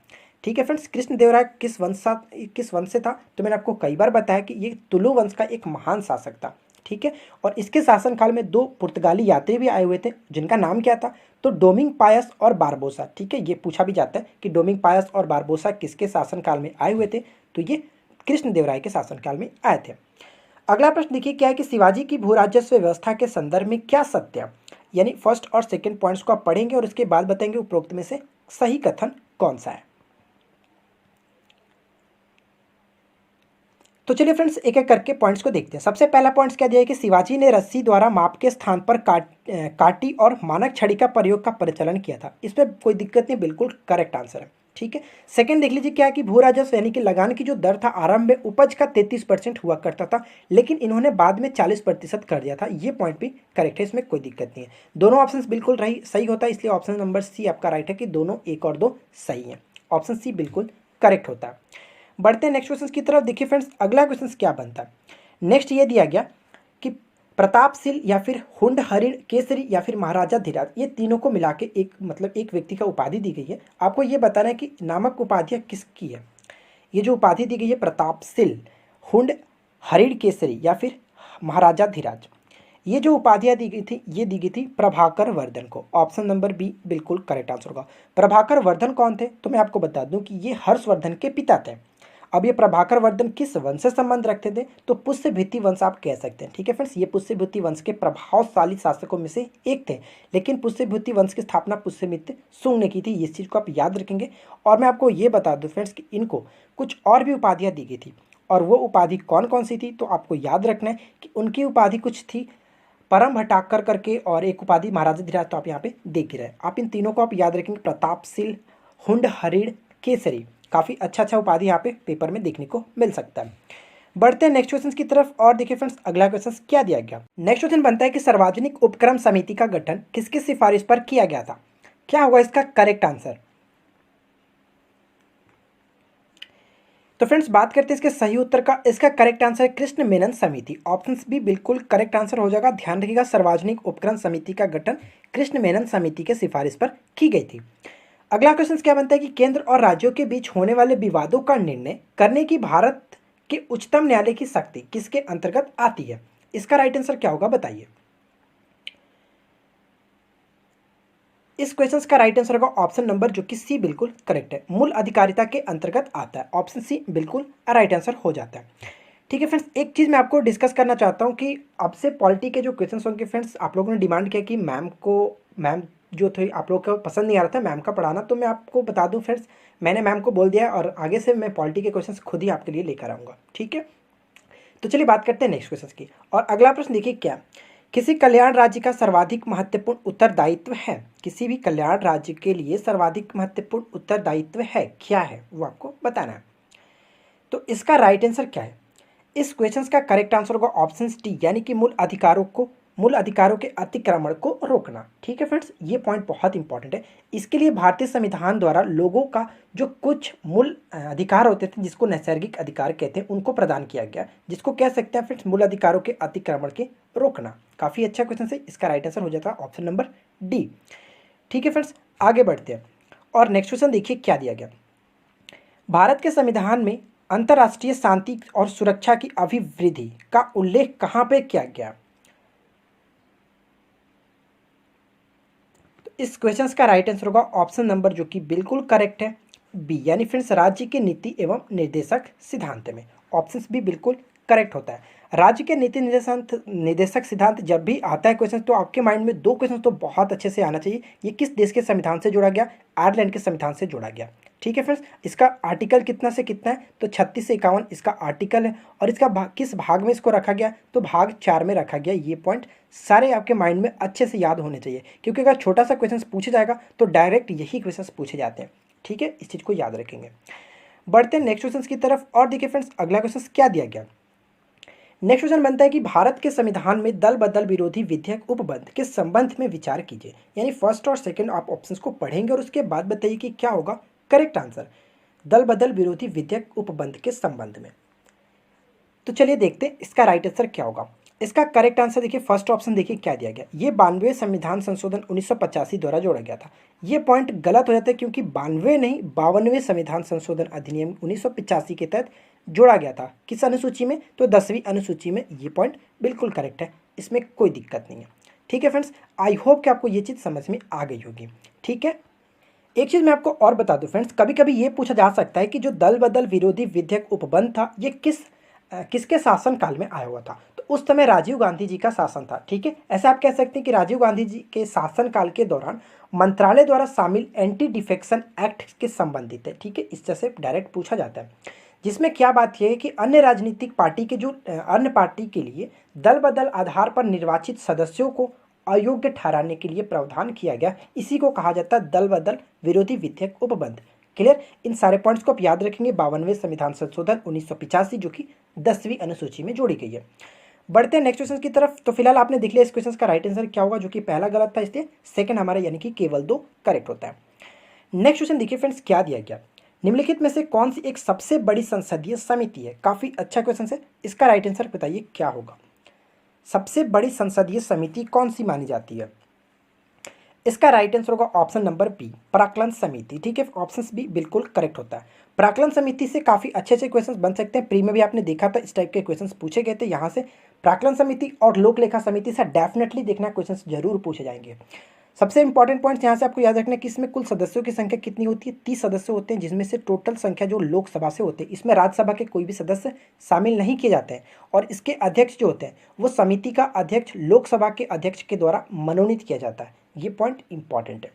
ठीक है फ्रेंड्स, कृष्ण देव राय किस वंश से था, तो मैंने आपको कई बार बताया कि ये तुलु वंश का एक महान शासक था। ठीक है, और इसके शासनकाल में 2 पुर्तगाली यात्री भी आए हुए थे जिनका नाम क्या था, तो डोमिंग पायस और बारबोसा। ठीक है, ये पूछा भी जाता है कि डोमिंग पायस और बारबोसा किसके शासनकाल में आए हुए थे, तो ये कृष्ण देव राय के शासनकाल में आए थे। अगला प्रश्न देखिए क्या है कि शिवाजी की भू राजस्व व्यवस्था के संदर्भ में क्या सत्य है, यानी फर्स्ट और सेकंड पॉइंट्स को आप पढ़ेंगे और उसके बाद बताएंगे उपरोक्त में से सही कथन कौन सा है। तो चलिए फ्रेंड्स एक एक करके पॉइंट्स को देखते हैं। सबसे पहला पॉइंट्स क्या दिया है कि शिवाजी ने रस्सी द्वारा माप के स्थान पर काटी और मानक छड़ी का प्रयोग का परिचालन किया था। इसमें कोई दिक्कत नहीं, बिल्कुल करेक्ट आंसर है। ठीक है, सेकंड देख लीजिए क्या है कि भू राजस्व यानी कि लगान की जो दर था आरंभ में उपज का 33% हुआ करता था, लेकिन इन्होंने बाद में 40% कर दिया था। ये पॉइंट भी करेक्ट है, इसमें कोई दिक्कत नहीं है। दोनों ऑप्शन बिल्कुल सही होता है, इसलिए ऑप्शन नंबर सी आपका राइट है कि दोनों 1 और 2 सही है। ऑप्शन सी बिल्कुल करेक्ट होता है। बढ़ते हैं नेक्स्ट क्वेश्चन की तरफ। देखिए फ्रेंड्स अगला क्वेश्चन क्या बनता है, नेक्स्ट ये दिया गया कि प्रतापशील या फिर हुंड हरिण केसरी या फिर महाराजा धीराज, ये तीनों को मिला के एक मतलब एक व्यक्ति का उपाधि दी गई है। आपको ये बताना है कि नामक उपाधियाँ किसकी है। ये जो उपाधि दी गई है प्रतापशील, हुंड हरिण केसरी या फिर महाराजा धीराज। ये जो उपाधियां दी गई थी ये दी गई थी प्रभाकर वर्धन को। ऑप्शन नंबर बी बिल्कुल करेक्ट आंसर होगा। प्रभाकर वर्धन कौन थे तो मैं आपको बता दूं कि ये हर्षवर्धन के पिता थे। अब ये प्रभाकर वर्धन किस वंश से संबंध रखते थे तो पुष्यभूति वंश आप कह सकते हैं। ठीक है फ्रेंड्स, ये पुष्यभूति वंश के प्रभावशाली शासकों में से एक थे, लेकिन पुष्यभूति वंश की स्थापना पुष्यमित्र शुंग ने की थी। इस चीज़ को आप याद रखेंगे। और मैं आपको ये बता दूं फ्रेंड्स कि इनको कुछ और भी उपाधियाँ दी गई थी, और वो उपाधि कौन कौन सी थी तो आपको याद रखना है कि उनकी उपाधि कुछ थी परम हटाकर करके, और एक उपाधि महाराजा धीराज तो आप यहाँ पे देख ही रहे। आप इन तीनों को आप याद रखेंगे, प्रतापशील, हुंड हरिण केसरी। काफ़ी अच्छा उपाधि यहाँ पे पेपर में देखने को मिल सकता है। बढ़ते हैं नेक्स्ट क्वेश्चन की तरफ और देखिए फ्रेंड्स अगला क्वेश्चन क्या दिया गया। नेक्स्ट क्वेश्चन बनता है कि सार्वजनिक उपक्रम समिति का गठन किसकी सिफारिश पर किया गया था। क्या होगा इसका करेक्ट आंसर। तो फ्रेंड्स बात करते हैं इसके सही उत्तर का। इसका करेक्ट आंसर है कृष्ण मेनन समिति। ऑप्शन बी बिल्कुल करेक्ट आंसर हो जाएगा। ध्यान रखिएगा, सार्वजनिक उपक्रम समिति का गठन कृष्ण मेनन समिति के सिफारिश पर की गई थी। अगला क्वेश्चन क्या बनता है कि केंद्र और राज्यों के बीच होने वाले विवादों का निर्णय करने की भारत के उच्चतम न्यायालय की शक्ति किसके अंतर्गत आती है। इसका राइट आंसर क्या होगा बताइए। इस क्वेश्चन का राइट आंसर होगा ऑप्शन नंबर जो कि सी बिल्कुल करेक्ट है, मूल अधिकारिता के अंतर्गत आता है। ऑप्शन सी बिल्कुल राइट आंसर हो जाता है। ठीक है फ्रेंड्स, एक चीज़ मैं आपको डिस्कस करना चाहता हूँ कि अब से पॉलिटी के जो क्वेश्चन होंगे फ्रेंड्स, आप लोगों ने डिमांड किया कि मैम जो थे आप लोग को पसंद नहीं आ रहा था मैम का पढ़ाना, तो मैं आपको बता दूं फ्रेंड्स मैंने मैम को बोल दिया और आगे से मैं पॉलिटी के क्वेश्चंस खुद ही आपके लिए लेकर आऊँगा। ठीक है, तो चलिए बात करते हैं नेक्स्ट क्वेश्चन की। और अगला प्रश्न देखिए क्या, किसी कल्याण राज्य का सर्वाधिक महत्वपूर्ण उत्तरदायित्व है। किसी भी कल्याण राज्य के लिए सर्वाधिक महत्वपूर्ण उत्तरदायित्व है क्या है वो आपको बताना है। तो इसका राइट आंसर क्या है। इस क्वेश्चन का करेक्ट आंसर होगा ऑप्शन डी, यानी कि मूल अधिकारों के अतिक्रमण को रोकना। ठीक है फ्रेंड्स, ये पॉइंट बहुत इंपॉर्टेंट है। इसके लिए भारतीय संविधान द्वारा लोगों का जो कुछ मूल अधिकार होते थे जिसको नैसर्गिक अधिकार कहते हैं उनको प्रदान किया गया, जिसको कह सकते हैं फ्रेंड्स मूल अधिकारों के अतिक्रमण के रोकना। काफ़ी अच्छा क्वेश्चन है, इसका राइट आंसर हो जाता है ऑप्शन नंबर डी। ठीक है फ्रेंड्स, आगे बढ़ते हैं और नेक्स्ट क्वेश्चन देखिए क्या दिया गया। भारत के संविधान में अंतर्राष्ट्रीय शांति और सुरक्षा की अभिवृद्धि का उल्लेख कहाँ पे किया गया। तो इस क्वेश्चन का राइट आंसर होगा ऑप्शन नंबर जो कि बिल्कुल करेक्ट है बी, यानी फ्रेंड्स राज्य के नीति एवं निर्देशक सिद्धांत में। ऑप्शन बी बिल्कुल करेक्ट होता है। राज्य के नीति निर्देशक सिद्धांत जब भी आता है क्वेश्चन तो आपके माइंड में दो क्वेश्चन तो बहुत अच्छे से आना चाहिए। ये किस देश के संविधान से जोड़ा गया, आयरलैंड के संविधान से जोड़ा गया। ठीक है फ्रेंड्स, इसका आर्टिकल कितना से कितना है तो 36 से 51 इसका आर्टिकल है, और इसका किस भाग में इसको रखा गया तो भाग 4 में रखा गया। ये पॉइंट सारे आपके माइंड में अच्छे से याद होने चाहिए, क्योंकि अगर छोटा सा क्वेश्चन पूछा जाएगा तो डायरेक्ट यही क्वेश्चन पूछे जाते हैं। ठीक है, इस चीज़ को याद रखेंगे। बढ़ते हैं नेक्स्ट क्वेश्चन की तरफ और देखिए फ्रेंड्स अगला क्वेश्चन क्या दिया गया। नेक्स्ट क्वेश्चन बनता है कि भारत के संविधान में दल बदल विरोधी विधेयक उपबंध के संबंध में विचार कीजिए। यानी फर्स्ट और सेकंड आप ऑप्शंस को पढ़ेंगे और उसके बाद बताइए कि क्या होगा करेक्ट आंसर दल बदल विरोधी विधेयक उपबंध के संबंध में। तो चलिए देखते हैं इसका राइट आंसर क्या होगा। इसका करेक्ट आंसर देखिए फर्स्ट ऑप्शन देखिए क्या दिया गया। ये 92वें संविधान संशोधन 1985 द्वारा जोड़ा गया था। ये पॉइंट गलत हो जाता है क्योंकि 92 नहीं 52वें संविधान संशोधन अधिनियम 1985 के तहत जोड़ा गया था। किस अनुसूची में तो 10वीं अनुसूची में। ये पॉइंट बिल्कुल करेक्ट है, इसमें कोई दिक्कत नहीं है। ठीक है फ्रेंड्स, आई होप कि आपको ये चीज़ समझ में आ गई होगी। ठीक है, एक चीज़ मैं आपको और बता दूं फ्रेंड्स, कभी कभी ये पूछा जा सकता है कि जो दल बदल विरोधी विधेयक उपबंध था ये किसके शासन काल में आया हुआ था। तो उस समय राजीव गांधी जी का शासन था। ठीक है, ऐसा आप कह सकते हैं कि राजीव गांधी जी के शासन काल के दौरान मंत्रालय द्वारा शामिल एंटी डिफेक्शन एक्ट के संबंधित है। ठीक है, इस तरह से डायरेक्ट पूछा जाता है, जिसमें क्या बात यह है कि अन्य राजनीतिक पार्टी के अन्य पार्टी के लिए दल बदल आधार पर निर्वाचित सदस्यों को अयोग्य ठहराने के लिए प्रावधान किया गया। इसी को कहा जाता है दल बदल विरोधी विधेयक उपबंध। क्लियर, इन सारे पॉइंट्स को आप याद रखेंगे। 52वें संविधान संशोधन 1985 जो कि 10वीं अनुसूची में जोड़ी गई है। बढ़ते हैं नेक्स्ट क्वेश्चन की तरफ। तो फिलहाल आपने देख लिया इस क्वेश्चन का राइट आंसर क्या होगा, जो कि पहला गलत था, इसलिए सेकंड हमारा यानी कि केवल 2 करेक्ट होता है। नेक्स्ट क्वेश्चन देखिए फ्रेंड्स क्या दिया गया। निम्नलिखित में से कौन सी एक सबसे बड़ी संसदीय समिति है। काफ़ी अच्छा क्वेश्चन है, इसका राइट आंसर बताइए क्या होगा। सबसे बड़ी संसदीय समिति कौन सी मानी जाती है। इसका राइट आंसर होगा ऑप्शन नंबर बी, प्राक्कलन समिति। ठीक है, ऑप्शन बी बिल्कुल करेक्ट होता है। प्राक्कलन समिति से काफ़ी अच्छे अच्छे क्वेश्चंस बन सकते हैं। प्री में भी आपने देखा था इस टाइप के क्वेश्चंस पूछे गए थे। यहाँ से प्राक्कलन समिति और लोक लेखा समिति से डेफिनेटली देखना क्वेश्चंस जरूर पूछे जाएंगे। सबसे इंपॉर्टेंट पॉइंट्स यहाँ से आपको याद रखना है कि इसमें कुल सदस्यों की संख्या कितनी होती है, 30 सदस्य होते हैं, जिसमें से टोटल संख्या जो लोकसभा से होते हैं, इसमें राज्यसभा के कोई भी सदस्य शामिल नहीं किए जाते हैं। और इसके अध्यक्ष जो होते हैं वो समिति का अध्यक्ष लोकसभा के अध्यक्ष के द्वारा मनोनीत किया जाता है। ये पॉइंट इंपॉर्टेंट है।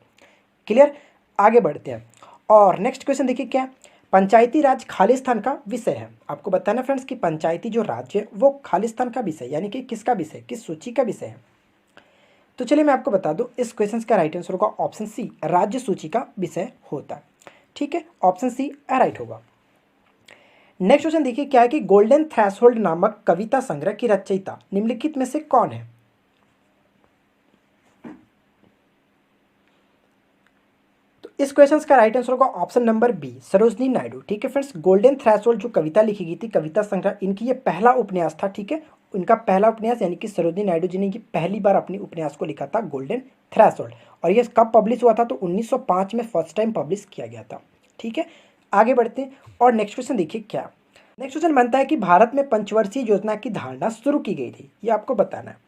क्लियर, आगे बढ़ते हैं। और नेक्स्ट क्वेश्चन देखिए क्या है, पंचायती राज खालिस्तान का विषय है। आपको बताना फ्रेंड्स कि पंचायती जो राज्य है वो खालिस्तान का विषय यानी कि किसका विषय, किस सूची का विषय है। तो चलिए मैं आपको बता दूं, इस क्वेश्चन का राइट आंसर होगा ऑप्शन सी, राज्य सूची का विषय होता है। ठीक है, ऑप्शन सी राइट होगा। नेक्स्ट क्वेश्चन देखिए क्या है कि गोल्डन थ्रेशोल्ड नामक कविता संग्रह की रचयिता निम्नलिखित में से कौन है। तो इस क्वेश्चन का राइट आंसर होगा option number B, Sarojini Naidu. ठीक है फ्रेंड्स, गोल्डन थ्रेशोल्ड जो कविता लिखी गई थी, कविता संग्रह, इनकी ये पहला उपन्यास था। ठीक है, इनका पहला उपन्यास यानी कि सरोजनी नायडू जी ने ये पहली बार अपनी उपन्यास को लिखा था, गोल्डन थ्रेशोल्ड। और ये कब पब्लिश हुआ था, तो 1905 में फर्स्ट टाइम पब्लिश किया गया था। ठीक है, आगे बढ़ते हैं। और नेक्स्ट क्वेश्चन देखिए क्या, नेक्स्ट क्वेश्चन बनता है कि भारत में पंचवर्षीय योजना की धारणा शुरू की गई थी, ये आपको बताना है।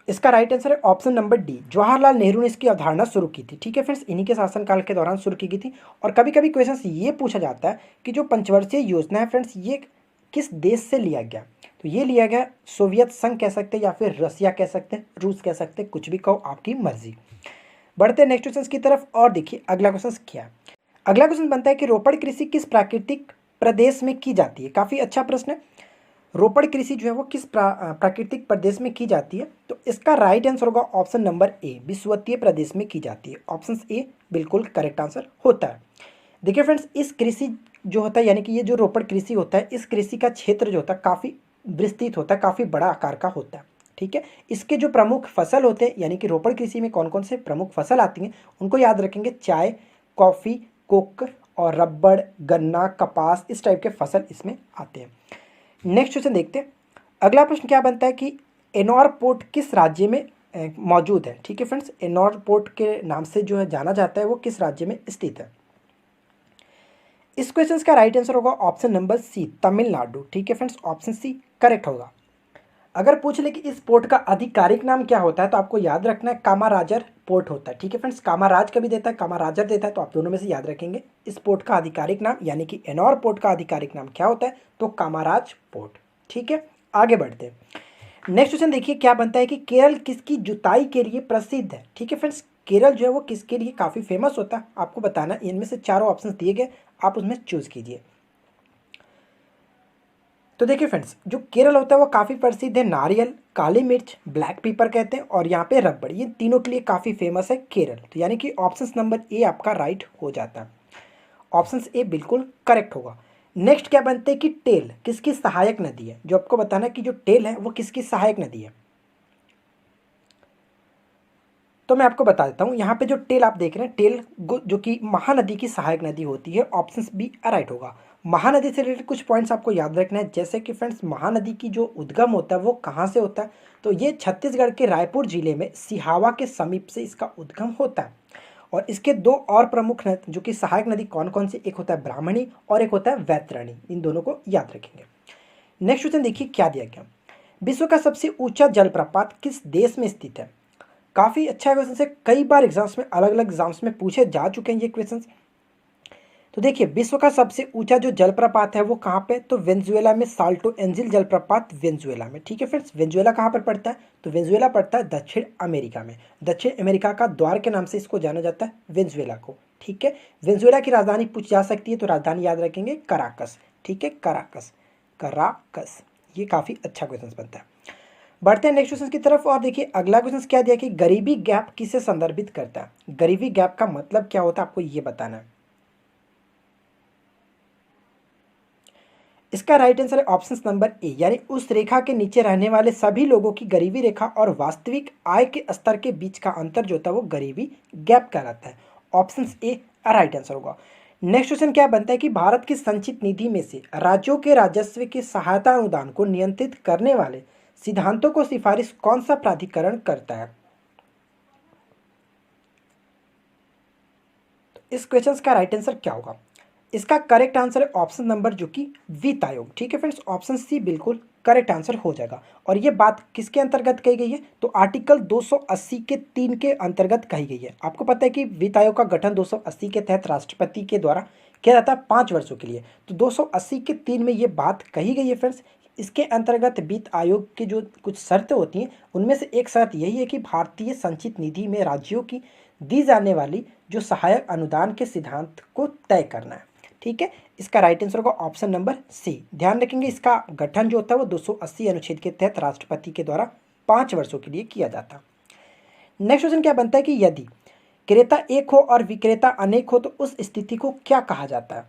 इसका राइट आंसर है option number D, Jawaharlal Nehru ने इसकी अवधारणा शुरू की थी। ठीक है फ्रेंड्स, इन्हीं के शासनकाल के दौरान शुरू की गई थी। और कभी कभी क्वेश्चन ये पूछा जाता है कि जो पंचवर्षीय योजना है फ्रेंड्स, ये किस देश से लिया गया। तो ये लिया गया सोवियत संघ कह सकते हैं, या फिर रसिया कह सकते हैं, रूस कह सकते हैं, कुछ भी कहो, आपकी मर्जी। बढ़ते हैं नेक्स्ट क्वेश्चन की तरफ। और देखिए अगला क्वेश्चन क्या है। अगला क्वेश्चन बनता है कि रोपड़ कृषि किस प्राकृतिक प्रदेश में की जाती है। काफ़ी अच्छा प्रश्न है। रोपड़ कृषि जो है वो किस प्राकृतिक प्रदेश में की जाती है। तो इसका राइट आंसर होगा ऑप्शन नंबर ए, विषुवतीय प्रदेश में की जाती है। ऑप्शन ए बिल्कुल करेक्ट आंसर होता है। देखिए फ्रेंड्स, इस कृषि जो होता है यानी कि ये जो रोपड़ कृषि होता है, इस कृषि का क्षेत्र जो होता है काफ़ी विस्तृत होता है, काफ़ी बड़ा आकार का होता है। ठीक है, इसके जो प्रमुख फसल होते हैं यानी कि रोपड़ कृषि में कौन कौन से प्रमुख फसल आती हैं उनको याद रखेंगे। चाय, कॉफ़ी, कोक और रबड़, गन्ना, कपास, इस टाइप के फसल इसमें आते हैं। नेक्स्ट क्वेश्चन देखते हैं। अगला प्रश्न क्या बनता है कि एनोर पोर्ट किस राज्य में मौजूद है। ठीक है फ्रेंड्स, एनोर पोर्ट के नाम से जो है जाना जाता है वो किस राज्य में स्थित है। इस क्वेश्चन का राइट आंसर होगा ऑप्शन नंबर सी, तमिलनाडु। ठीक है फ्रेंड्स, ऑप्शन सी करेक्ट होगा। अगर पूछ ले कि इस पोर्ट का आधिकारिक नाम क्या होता है, तो आपको याद रखना है कामाराजर पोर्ट होता है। ठीक है फ्रेंड्स, कामाराज कभी देता है, कामाराजर देता है, तो आप दोनों में से याद रखेंगे। इस पोर्ट का आधिकारिक नाम यानी कि एनोर पोर्ट का आधिकारिक नाम क्या होता है, तो कामाराज पोर्ट। ठीक है, आगे बढ़ते हैं। नेक्स्ट क्वेश्चन देखिए क्या बनता है कि केरल किसकी जुताई के लिए प्रसिद्ध है। ठीक है फ्रेंड्स, केरल जो है वो किसके लिए काफ़ी फेमस होता है, आपको बताना। इनमें से चारों ऑप्शन दिए गए, आप उसमें चूज कीजिए। तो देखिए फ्रेंड्स, जो केरल होता है वो काफ़ी प्रसिद्ध है नारियल, काली मिर्च, ब्लैक पेपर कहते हैं, और यहाँ पे रबड़, ये तीनों के लिए काफ़ी फेमस है केरल। तो यानी कि ऑप्शन नंबर ए आपका राइट हो जाता है। ऑप्शन ए बिल्कुल करेक्ट होगा। नेक्स्ट क्या बनते हैं कि टेल किसकी सहायक नदी है। जो आपको बताना है कि जो टेल है वो किसकी सहायक नदी है। तो मैं आपको बता देता हूँ, यहाँ पे जो टेल आप देख रहे हैं, टेल जो कि महानदी की सहायक नदी होती है। ऑप्शन बी राइट होगा। महानदी से रिलेटेड कुछ पॉइंट्स आपको याद रखना है, जैसे कि फ्रेंड्स महानदी की जो उद्गम होता है वो कहाँ से होता है, तो ये छत्तीसगढ़ के रायपुर जिले में सिहावा के समीप से इसका उद्गम होता है। और इसके दो और प्रमुख जो कि सहायक नदी कौन कौन सी, एक होता है ब्राह्मणी और एक होता है वैतरणी, इन दोनों को याद रखेंगे। नेक्स्ट क्वेश्चन देखिए क्या दिया गया, विश्व का सबसे ऊंचा जलप्रपात किस देश में स्थित है। काफ़ी अच्छा क्वेश्चन से कई बार एग्जाम्स में, अलग अलग एग्जाम्स में पूछे जा चुके हैं ये क्वेश्चन। तो देखिए विश्व का सबसे ऊंचा जो जलप्रपात है वो कहाँ पे, तो वेनेजुएला में, साल्टो एंजिल जलप्रपात वेनेजुएला में। ठीक है फ्रेंड्स, वेनेजुएला कहाँ पर पड़ता है, तो वेनेजुएला पड़ता है दक्षिण अमेरिका में। दक्षिण अमेरिका का द्वार के नाम से इसको जाना जाता है वेनेजुएला को। ठीक है, वेनेजुएला की राजधानी पूछ जा सकती है, तो राजधानी याद रखेंगे कराकस। ठीक है, कराकस, कराकस, ये काफ़ी अच्छा क्वेश्चन बनता है। बढ़ते हैं नेक्स्ट क्वेश्चन की तरफ। और देखिए अगला क्वेश्चन क्या दिया कि गरीबी गैप किसे संदर्भित करता है। गरीबी गैप का मतलब क्या होता है, आपको ये बताना है। इसका राइट आंसर है ऑप्शन नंबर ए, यानी उस रेखा के नीचे रहने वाले सभी लोगों की गरीबी रेखा और वास्तविक आय के स्तर के बीच का अंतर जो होता है वो गरीबी गैप कहलाता है। ऑप्शन ए राइट आंसर होगा। नेक्स्ट क्वेश्चन क्या बनता है कि भारत की संचित निधि में से राज्यों के राजस्व के सहायता अनुदान को नियंत्रित करने वाले सिद्धांतों को सिफारिश कौन सा प्राधिकरण करता है? तो इस क्वेश्चन का राइट आंसर क्या होगा? इसका करेक्ट आंसर है ऑप्शन नंबर जो कि वित्त आयोग। ठीक है फ्रेंड्स, ऑप्शन सी बिल्कुल करेक्ट आंसर हो जाएगा। और ये बात किसके अंतर्गत कही गई है? तो आर्टिकल 280 के 3 के अंतर्गत कही गई है। आपको पता है कि वित्त आयोग का गठन 280 के तहत राष्ट्रपति के द्वारा किया जाता है 5 वर्षों के लिए। तो 280 के 3 में ये बात कही गई है फ्रेंड्स। इसके अंतर्गत वित्त आयोग की जो कुछ शर्तें होती हैं उनमें से एक शर्त यही है कि भारतीय संचित निधि में राज्यों की दी जाने वाली जो सहायक अनुदान के सिद्धांत को तय करना है। ठीक है, इसका राइट आंसर होगा ऑप्शन नंबर सी। ध्यान रखेंगे इसका गठन जो होता है वो 280 अनुच्छेद के तहत राष्ट्रपति के द्वारा 5 वर्षों के लिए किया जाता है। नेक्स्ट क्वेश्चन क्या बनता है कि यदि क्रेता एक हो और विक्रेता अनेक हो तो उस स्थिति को क्या कहा जाता है?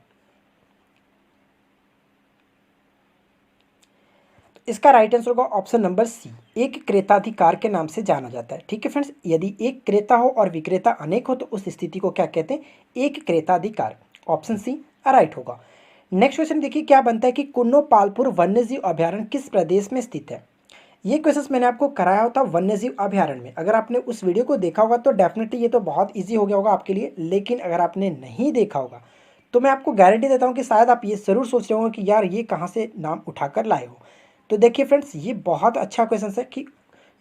इसका राइट आंसर होगा ऑप्शन नंबर सी, एक क्रेताधिकार के नाम से जाना जाता है। ठीक है फ्रेंड्स, यदि एक क्रेता हो और विक्रेता अनेक हो तो उस स्थिति को क्या कहते हैं? एक क्रेताधिकार। ऑप्शन सी राइट होगा। नेक्स्ट क्वेश्चन देखिए क्या बनता है कि कुन्नो पालपुर वन्यजीव अभ्यारण्य किस प्रदेश में स्थित है? ये क्वेश्चन मैंने आपको कराया होता वन्यजीव अभ्यारण्य में। अगर आपने उस वीडियो को देखा होगा तो डेफिनेटली ये तो बहुत ईजी हो गया होगा आपके लिए, लेकिन अगर आपने नहीं देखा होगा तो मैं आपको गारंटी देता हूँ कि शायद आप ये ज़रूर सोच रहे होंगे कि यार ये कहाँ से नाम उठाकर लाए हो। तो देखिए फ्रेंड्स, ये बहुत अच्छा क्वेश्चन है कि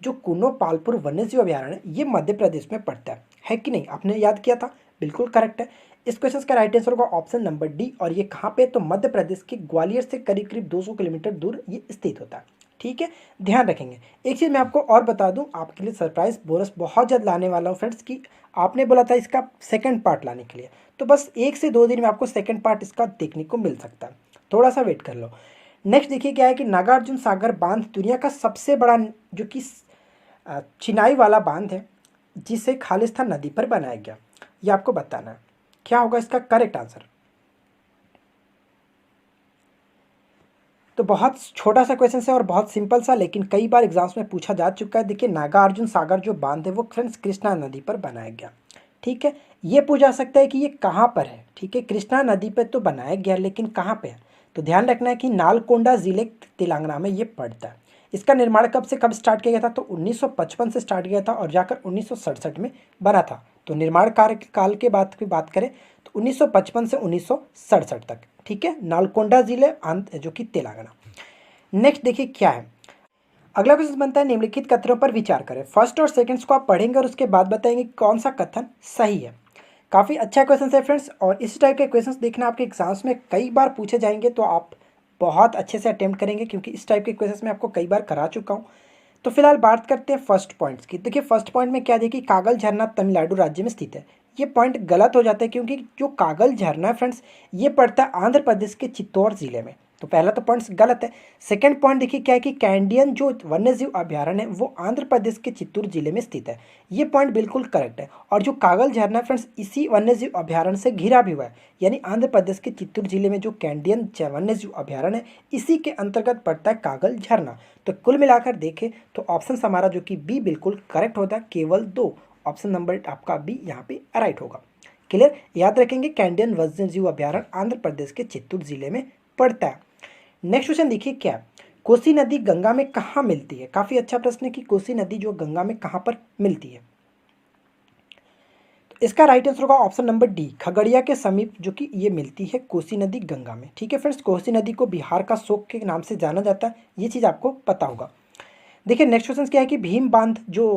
जो कुन्नो पालपुर वन्यजीव अभ्यारण्य ये मध्य प्रदेश में पड़ता है कि नहीं? आपने याद किया था, बिल्कुल करेक्ट है। इस क्वेश्चन का राइट आंसर होगा ऑप्शन नंबर डी। और ये कहाँ पे? तो मध्य प्रदेश के ग्वालियर से करीब करीब 200 किलोमीटर दूर ये स्थित होता है। ठीक है, ध्यान रखेंगे। एक चीज़ मैं आपको और बता दूं, आपके लिए सरप्राइज बोनस बहुत जल्द लाने वाला हूं फ्रेंड्स कि आपने बोला था इसका सेकंड पार्ट लाने के लिए, तो बस 1 से 2 दिन में आपको सेकंड पार्ट इसका देखने को मिल सकता है। थोड़ा सा वेट कर लो। नेक्स्ट देखिए क्या है कि नागार्जुन सागर बांध दुनिया का सबसे बड़ा जो कि चिनाई वाला बांध है जिसे खालिस्तान नदी पर बनाया गया। ये आपको बताना है, क्या होगा इसका करेक्ट आंसर? तो बहुत छोटा सा क्वेश्चन है और बहुत सिंपल सा, लेकिन कई बार एग्जाम्स में पूछा जा चुका है। देखिए नागार्जुन सागर जो बांध है वो फ्रेंड्स कृष्णा नदी पर बनाया गया। ठीक है, ये पूछा सकता है कि ये कहाँ पर है। ठीक है, कृष्णा नदी पर तो बनाया गया लेकिन कहाँ पे है? तो ध्यान रखना है कि नालकोंडा जिले तेलंगाना में ये पड़ता है। इसका निर्माण कब से कब स्टार्ट किया गया था? तो 1955 से स्टार्ट किया था और जाकर 1967 में बना था। तो निर्माण काल के बाद की बात करें तो 1955 से 1967 तक। ठीक है, नालकोंडा जिले जो कि तेलंगाना। नेक्स्ट देखिए क्या है, अगला क्वेश्चन बनता है निम्नलिखित कथनों पर विचार करें। फर्स्ट और सेकंड्स को आप पढ़ेंगे और उसके बाद बताएंगे कौन सा कथन सही है। काफ़ी अच्छा क्वेश्चन है फ्रेंड्स, और इस टाइप के क्वेश्चंस देखना आपके एग्जाम्स में कई बार पूछे जाएंगे, तो आप बहुत अच्छे से अटेम्प्ट करेंगे क्योंकि इस टाइप के क्वेश्चंस मैं आपको कई बार करा चुका हूँ। तो फिलहाल बात करते हैं फर्स्ट पॉइंट्स की। देखिए फर्स्ट पॉइंट में क्या देखिए, कागल झरना तमिलनाडु राज्य में स्थित है। ये पॉइंट गलत हो जाता है क्योंकि जो कागल झरना है फ्रेंड्स ये पड़ता है आंध्र प्रदेश के चित्तौड़ जिले में। तो पहला तो पॉइंट गलत है। सेकंड पॉइंट देखिए क्या है कि कैंडियन जो वन्यजीव अभ्यारण्य है वो आंध्र प्रदेश के चित्तूर जिले में स्थित है। ये पॉइंट बिल्कुल करेक्ट है। और जो कागल झरना फ्रेंड्स इसी वन्यजीव अभ्यारण्य से घिरा भी हुआ है, यानी आंध्र प्रदेश के चित्तूर जिले में जो कैंडियन वन्यजीव अभ्यारण्य है इसी के अंतर्गत पड़ता है कागल झरना। तो कुल मिलाकर देखें तो ऑप्शन हमारा जो कि बी बिल्कुल करेक्ट होता है, केवल 2। ऑप्शन नंबर आपका बी यहाँ पे राइट होगा। क्लियर, याद रखेंगे कैंडियन वन्यजीव अभ्यारण्य आंध्र प्रदेश के चित्तूर जिले में पड़ता है। नेक्स्ट क्वेश्चन देखिए क्या, कोसी नदी गंगा में कहाँ मिलती है? काफी अच्छा प्रश्न है कि कोसी नदी जो गंगा में कहाँ पर मिलती है। तो इसका राइट आंसर होगा ऑप्शन नंबर डी, खगड़िया के समीप जो कि ये मिलती है कोसी नदी गंगा में। ठीक है फ्रेंड्स, कोसी नदी को बिहार का शोक के नाम से जाना जाता है, ये चीज़ आपको पता होगा। देखिए नेक्स्ट क्वेश्चन क्या है कि भीम बांध जो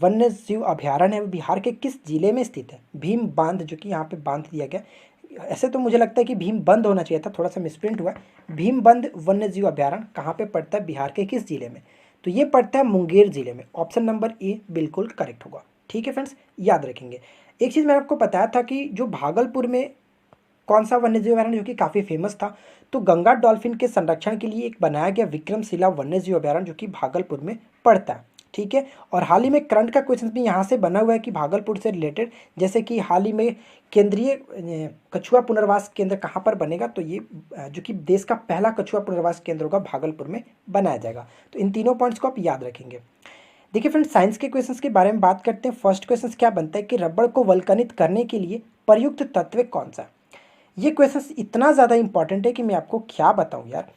वन्य जीव अभ्यारण्य है वो बिहार के किस जिले में स्थित है? भीम बांध जो कि यहाँ पे बांध दिया गया, ऐसे तो मुझे लगता है कि भीम बंद होना चाहिए था, थोड़ा सा मिसप्रिंट हुआ है। भीम बंद वन्य जीव अभ्यारण्य कहाँ पे पड़ता है? बिहार के किस जिले में? तो ये पड़ता है मुंगेर जिले में। ऑप्शन नंबर ए बिल्कुल करेक्ट होगा। ठीक है फ्रेंड्स, याद रखेंगे। एक चीज़ मैंने आपको बताया था कि जो भागलपुर में कौन सा वन्यजीव अभ्यारण्य जो कि काफ़ी फेमस था, तो गंगा डॉल्फिन के संरक्षण के लिए एक बनाया गया विक्रमशिला वन्यजीव अभ्यारण्य जो कि भागलपुर में पड़ता है। ठीक है, और हाल ही में करंट का क्वेश्चन भी यहाँ से बना हुआ है कि भागलपुर से रिलेटेड, जैसे कि हाल ही में केंद्रीय कछुआ पुनर्वास केंद्र कहाँ पर बनेगा? तो ये जो कि देश का पहला कछुआ पुनर्वास केंद्र होगा भागलपुर में बनाया जाएगा। तो इन तीनों पॉइंट्स को आप याद रखेंगे। देखिए फ्रेंड्स, साइंस के क्वेश्चंस के बारे में बात करते हैं। फर्स्ट क्वेश्चन क्या बनता है कि रबड़ को वल्कनित करने के लिए प्रयुक्त तत्व कौन सा? ये क्वेश्चन इतना ज़्यादा इंपॉर्टेंट है कि मैं आपको क्या बताऊं यार।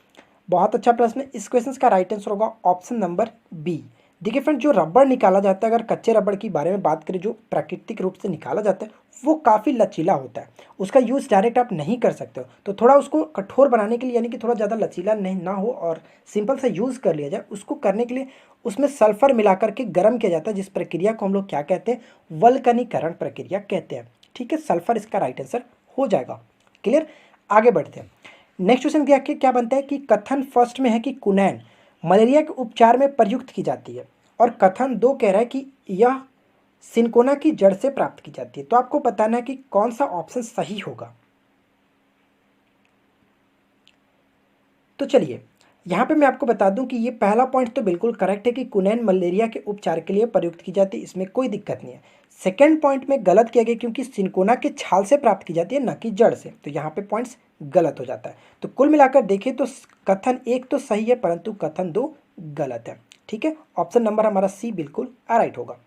बहुत अच्छा प्रश्न है। इस क्वेश्चन का राइट आंसर होगा ऑप्शन नंबर बी। देखिए फ्रेंड, जो रबड़ निकाला जाता है, अगर कच्चे रबड़ की बारे में बात करें, जो प्राकृतिक रूप से निकाला जाता है वो काफ़ी लचीला होता है। उसका यूज़ डायरेक्ट आप नहीं कर सकते हो, तो थोड़ा उसको कठोर बनाने के लिए, यानी कि थोड़ा ज़्यादा लचीला नहीं ना हो और सिंपल सा यूज़ कर लिया जाए, उसको करने के लिए उसमें सल्फर मिला करके गर्म किया जाता है, जिस प्रक्रिया को हम लोग क्या कहते हैं, वल्कनीकरण प्रक्रिया कहते हैं। ठीक है, सल्फर इसका राइट आंसर हो जाएगा। क्लियर, आगे बढ़ते हैं। नेक्स्ट क्वेश्चन क्या बनता है कि कथन फर्स्ट में है कि कुनैन मलेरिया के उपचार में प्रयुक्त की जाती है, और कथन 2 कह रहा है कि यह सिनकोना की जड़ से प्राप्त की जाती है। तो आपको बताना है कि कौन सा ऑप्शन सही होगा। तो चलिए, यहाँ पे मैं आपको बता दूं कि ये पहला पॉइंट तो बिल्कुल करेक्ट है कि कुनैन मलेरिया के उपचार के लिए प्रयुक्त की जाती है, इसमें कोई दिक्कत नहीं है। सेकेंड पॉइंट में गलत किया गया क्योंकि सिनकोना के छाल से प्राप्त की जाती है, न कि जड़ से, तो यहाँ पे पॉइंट्स गलत हो जाता है। तो कुल मिलाकर देखें तो कथन 1 तो सही है, परंतु कथन 2 गलत है। ठीक है, ऑप्शन नंबर हमारा सी बिल्कुल राइट होगा।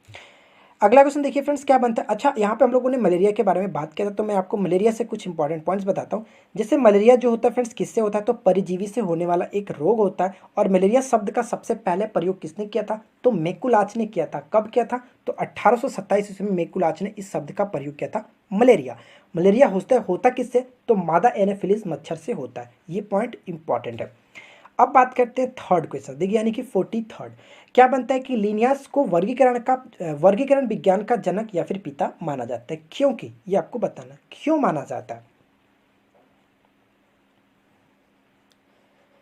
अगला क्वेश्चन देखिए फ्रेंड्स, क्या बनता है। अच्छा, यहाँ पे हम लोगों ने मलेरिया के बारे में बात किया था, तो मैं आपको मलेरिया से कुछ इंपॉर्टेंट पॉइंट्स बताता हूँ। जैसे मलेरिया जो होता है फ्रेंड्स, किससे होता है, तो परिजीवी से होने वाला एक रोग होता है। और मलेरिया शब्द का सबसे पहले प्रयोग किसने किया था, तो मैकुलाच ने किया था। कब किया था, तो 1827 ईस्वी में मैकुलाच ने इस शब्द का प्रयोग किया था, मलेरिया। मलेरिया होता किससे, तो मादा एनाफिलिस मच्छर से होता है। ये पॉइंट इंपॉर्टेंट है। अब बात करते हैं थर्ड क्वेश्चन, देखिए यानी कि 43rd क्या बनता है कि लिनियस को वर्गीकरण विज्ञान का जनक या फिर पिता माना जाता है। क्योंकि ये आपको बताना क्यों माना जाता है।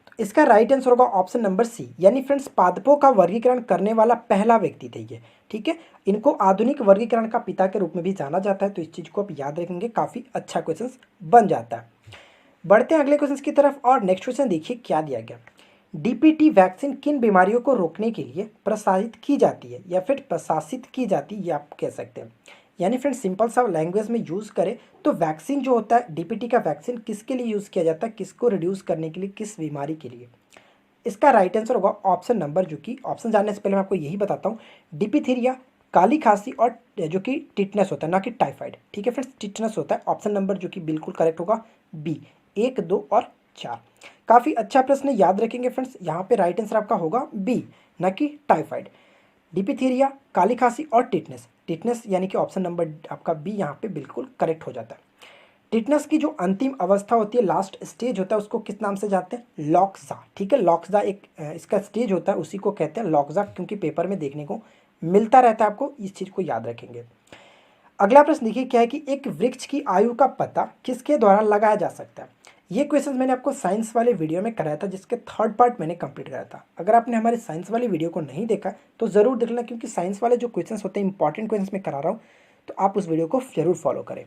तो इसका राइट आंसर होगा ऑप्शन नंबर सी, यानी फ्रेंड्स पादपों का वर्गीकरण करने वाला पहला व्यक्ति थे ये। ठीक है, इनको आधुनिक वर्गीकरण का पिता के रूप में भी जाना जाता है, तो इस चीज को आप याद रखेंगे, काफी अच्छा क्वेश्चन बन जाता है। बढ़ते हैं अगले क्वेश्चन की तरफ, और नेक्स्ट क्वेश्चन देखिए क्या दिया गया। डीपीटी वैक्सीन किन बीमारियों को रोकने के लिए प्रसारित की जाती है, या फिर प्रशासित की जाती है, ये आप कह सकते हैं। यानी फ्रेंड सिंपल सा लैंग्वेज में यूज़ करें तो वैक्सीन जो होता है, डीपीटी का वैक्सीन किसके लिए यूज़ किया जाता है, किसको रिड्यूस करने के लिए, किस बीमारी के लिए। इसका राइट आंसर होगा ऑप्शन नंबर, जो कि ऑप्शन जानने से पहले मैं आपको यही बताता हूँ, डिप्थीरिया, काली खांसी, और जो कि टिटनस होता है, ना कि टाइफाइड। ठीक है फ्रेंड्स, टिटनस होता है। ऑप्शन नंबर जो कि बिल्कुल करेक्ट होगा बी, 1, 2 और 4। काफ़ी अच्छा प्रश्न, याद रखेंगे फ्रेंड्स, यहाँ पे राइट आंसर आपका होगा बी, ना कि टाइफाइड। डिप्थीरिया, काली खांसी और टिटनस। टिटनस यानी कि ऑप्शन नंबर आपका बी यहाँ पे बिल्कुल करेक्ट हो जाता है। टिटनस की जो अंतिम अवस्था होती है, लास्ट स्टेज होता है, उसको किस नाम से जानते हैं, लॉक्सा। ठीक है, लॉक्सा एक इसका स्टेज होता है, उसी को कहते हैं लॉक्सा, क्योंकि पेपर में देखने को मिलता रहता है, आपको इस चीज़ को याद रखेंगे। अगला प्रश्न देखिए क्या है कि एक वृक्ष की आयु का पता किसके द्वारा लगाया जा सकता है। ये क्वेश्चन मैंने आपको साइंस वाले वीडियो में कराया था, जिसके थर्ड पार्ट मैंने कंप्लीट कराया था। अगर आपने हमारे साइंस वाली वीडियो को नहीं देखा तो ज़रूर देख लेना, क्योंकि साइंस वाले जो क्वेश्चन होते हैं, इंपॉर्टेंट क्वेश्चन मैं करा रहा हूँ, तो आप उस वीडियो को जरूर फॉलो करें।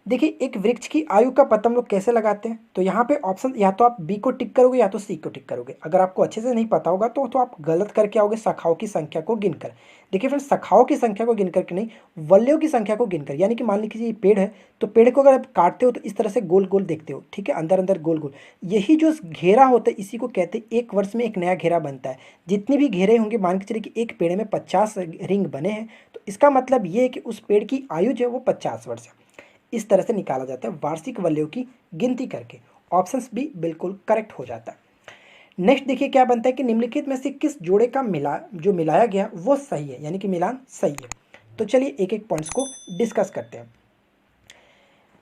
देखिए, एक वृक्ष की आयु का पता हम लोग कैसे लगाते हैं, तो यहाँ पे ऑप्शन या तो आप बी को टिक करोगे या तो सी को टिक करोगे। अगर आपको अच्छे से नहीं पता होगा तो आप गलत करके आओगे शाखाओं की संख्या को गिनकर। देखिए फ्रेंड्स, शाखाओं की संख्या को गिनकर के नहीं, वल्यों की संख्या को गिनकर। यानी कि मान लीजिए ये पेड़ है, तो पेड़ को अगर आप काटते हो तो इस तरह से गोल गोल देखते हो। ठीक है, अंदर अंदर गोल गोल, यही जो घेरा होता है इसी को कहते हैं, एक वर्ष में एक नया घेरा बनता है। जितने भी घेरे होंगे, मान के चलिए कि एक पेड़ में 50 रिंग बने हैं, तो इसका मतलब ये है कि उस पेड़ की आयु जो है वो 50 वर्ष है। इस तरह से निकाला जाता है वार्षिक वलयों की गिनती करके। ऑप्शन भी बिल्कुल करेक्ट हो जाता है। नेक्स्ट देखिए क्या बनता है कि निम्नलिखित में से किस जोड़े का मिलाया गया वो सही है, यानी कि मिलान सही है। तो चलिए एक एक पॉइंट्स को डिस्कस करते हैं।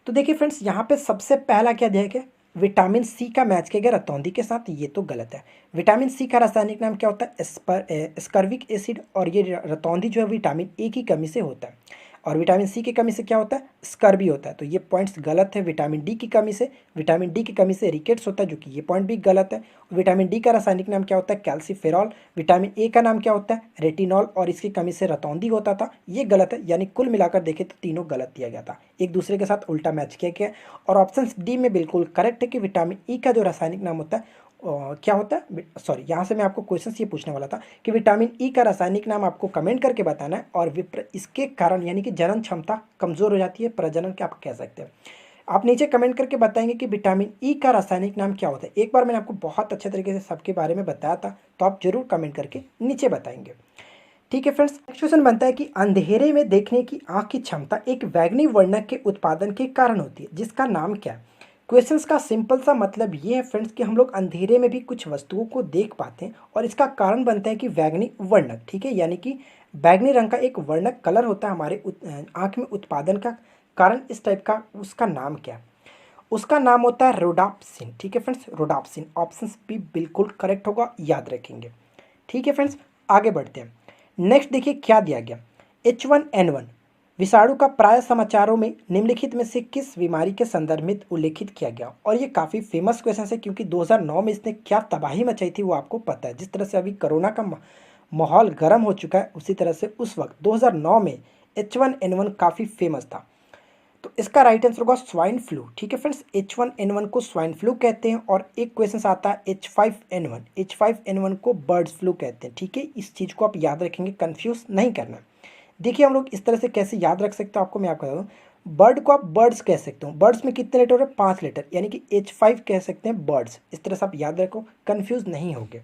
तो देखिए फ्रेंड्स, यहाँ पे सबसे पहला क्या दिया गया, विटामिन सी का मैच किया गया रतौंधी के साथ, ये तो गलत है। विटामिन सी का रासायनिक नाम क्या होता है, स्कर्विक एसिड, और ये रतौंधी जो है विटामिन ए की कमी से होता है। और विटामिन सी की कमी से क्या होता है, स्कर्वी होता है, तो ये पॉइंट्स गलत है। विटामिन डी की कमी से रिकेट्स होता है, जो कि ये पॉइंट भी गलत है। विटामिन डी का रासायनिक नाम क्या होता है, कैल्सीफेरॉल। विटामिन ए का नाम क्या होता है, रेटिनॉल, और इसकी कमी से रतौंधी होता था, ये गलत है। यानी कुल मिलाकर देखें तो तीनों गलत दिया गया था, एक दूसरे के साथ उल्टा मैच किया गया। और ऑप्शन डी में बिल्कुल करेक्ट है कि विटामिन ई का जो रासायनिक नाम होता है क्या होता है, सॉरी, यहाँ से मैं आपको क्वेश्चन ये पूछने वाला था कि विटामिन ई का रासायनिक नाम आपको कमेंट करके बताना है। और इसके कारण यानी कि जनन क्षमता कमज़ोर हो जाती है, प्रजनन क्या आप कह सकते हैं। आप नीचे कमेंट करके बताएंगे कि विटामिन ई का रासायनिक नाम क्या होता है। एक बार मैंने आपको बहुत अच्छे तरीके से सबके बारे में बताया था, तो आप जरूर कमेंट करके नीचे बताएंगे। ठीक है फ्रेंड्स, नेक्स्ट क्वेश्चन बनता है कि अंधेरे में देखने की आँख की क्षमता एक वैगनी वर्णक के उत्पादन के कारण होती है, जिसका नाम क्या है। क्वेश्चंस का सिंपल सा मतलब ये है फ्रेंड्स कि हम लोग अंधेरे में भी कुछ वस्तुओं को देख पाते हैं और इसका कारण बनता है कि बैंगनी वर्णक, ठीक है, यानी कि बैंगनी रंग का एक वर्णक कलर होता है हमारे आँख में उत्पादन का कारण इस टाइप का। उसका नाम क्या है? उसका नाम होता है रोडाप्सिन, ठीक है फ्रेंड्स, रोडाप्सिन। ऑप्शन बी बिल्कुल करेक्ट होगा, याद रखेंगे। ठीक है फ्रेंड्स, आगे बढ़ते हैं। नेक्स्ट देखिए क्या दिया गया, H1N1 विषाणु का प्राय समाचारों में निम्नलिखित में से किस बीमारी के संदर्भ में उल्लेखित किया गया? और ये काफ़ी फेमस क्वेश्चन है क्योंकि 2009 में इसने क्या तबाही मचाई थी वो आपको पता है। जिस तरह से अभी कोरोना का माहौल गर्म हो चुका है उसी तरह से उस वक्त 2009 में H1N1 काफ़ी फेमस था। तो इसका राइट आंसर होगा स्वाइन फ्लू। ठीक है फ्रेंड्स, H1N1 को स्वाइन फ्लू कहते हैं। और एक क्वेश्चन आता है H5N1 को बर्ड्स फ्लू कहते हैं। ठीक है, इस चीज़ को आप याद रखेंगे, कंफ्यूज नहीं करना। देखिए हम लोग इस तरह से कैसे याद रख सकते हो, आपको मैं आपको बता दूँ। बर्ड को आप बर्ड्स कह सकते हो, बर्ड्स में कितने लेटर है? 5 लेटर, यानी कि H5 कह सकते हैं बर्ड्स। इस तरह से आप याद रखो, कन्फ्यूज नहीं होगे।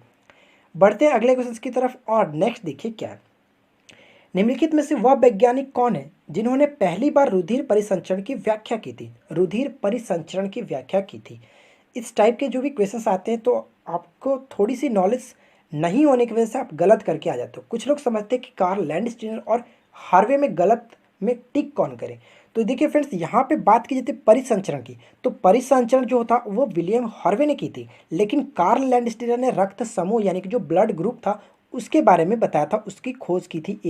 बढ़ते हैं अगले क्वेश्चन की तरफ। और नेक्स्ट देखिए क्या है, निम्नलिखित में से वह वैज्ञानिक कौन है जिन्होंने पहली बार रुधिर परिसंचरण की व्याख्या की थी? रुधिर परिसंचरण की व्याख्या की थी। इस टाइप के जो भी क्वेश्चंस आते हैं तो आपको थोड़ी सी नॉलेज नहीं होने की वजह से आप गलत करके आ जाते हो। कुछ लोग समझते हैं कि कार्ल लैंडस्टीनर और हार्वे में गलत में टिक कौन करे। तो देखिए फ्रेंड्स, यहाँ पे बात की जाती है परिसंचरण की, तो परिसंचरण जो था वो विलियम हार्वे ने की थी, लेकिन कार्ल लैंडस्टीनर ने रक्त समूह यानी कि जो ब्लड ग्रुप था उसके बारे में बताया था, उसकी खोज की थी।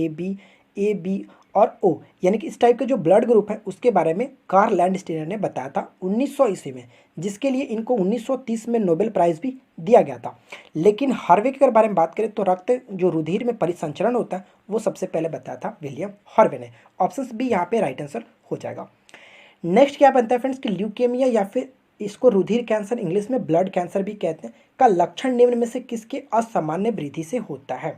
ए बी और ओ, यानी कि इस टाइप के जो ब्लड ग्रुप है उसके बारे में कार्ल लैंडस्टीनर ने बताया था 1900 ईस्वी में, जिसके लिए इनको 1930 में नोबेल प्राइज़ भी दिया गया था। लेकिन हार्वे के बारे में बात करें तो रक्त जो रुधिर में परिसंचरण होता है वो सबसे पहले बताया था विलियम हार्वे ने। ऑप्शन बी यहाँ पे राइट आंसर हो जाएगा। नेक्स्ट क्या बनता है फ्रेंड्स कि ल्यूकेमिया या फिर इसको रुधिर कैंसर, इंग्लिश में ब्लड कैंसर भी कहते हैं, का लक्षण निम्न में से किसके असामान्य वृद्धि से होता है?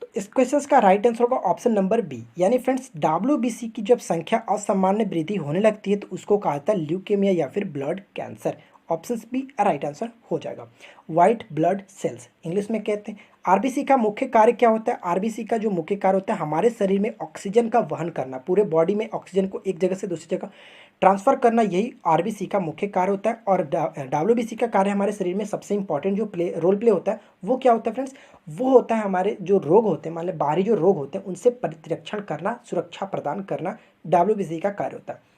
तो इस क्वेश्चन का राइट आंसर होगा ऑप्शन नंबर बी, यानी फ्रेंड्स WBC की जब संख्या असामान्य वृद्धि होने लगती है तो उसको कहा जाता है ल्यूकेमिया या फिर blood cancer. Option B right answer हो जाएगा। वाइट ब्लड सेल्स इंग्लिश में कहते हैं। आरबीसी का मुख्य कार्य क्या होता है? आरबीसी का जो मुख्य कार्य होता है हमारे शरीर में ऑक्सीजन का वहन करना, पूरे बॉडी में ऑक्सीजन को एक जगह से दूसरी जगह ट्रांसफ़र करना, यही आरबीसी का मुख्य कार्य होता है। और डब्ल्यूबीसी का कार्य हमारे शरीर में सबसे इंपॉर्टेंट जो रोल प्ले होता है वो क्या होता है फ्रेंड्स? वो होता है हमारे जो रोग होते हैं, मान लें बाहरी जो रोग होते हैं उनसे प्रतिरक्षण करना, सुरक्षा प्रदान करना, डब्ल्यूबीसी का कार्य होता है।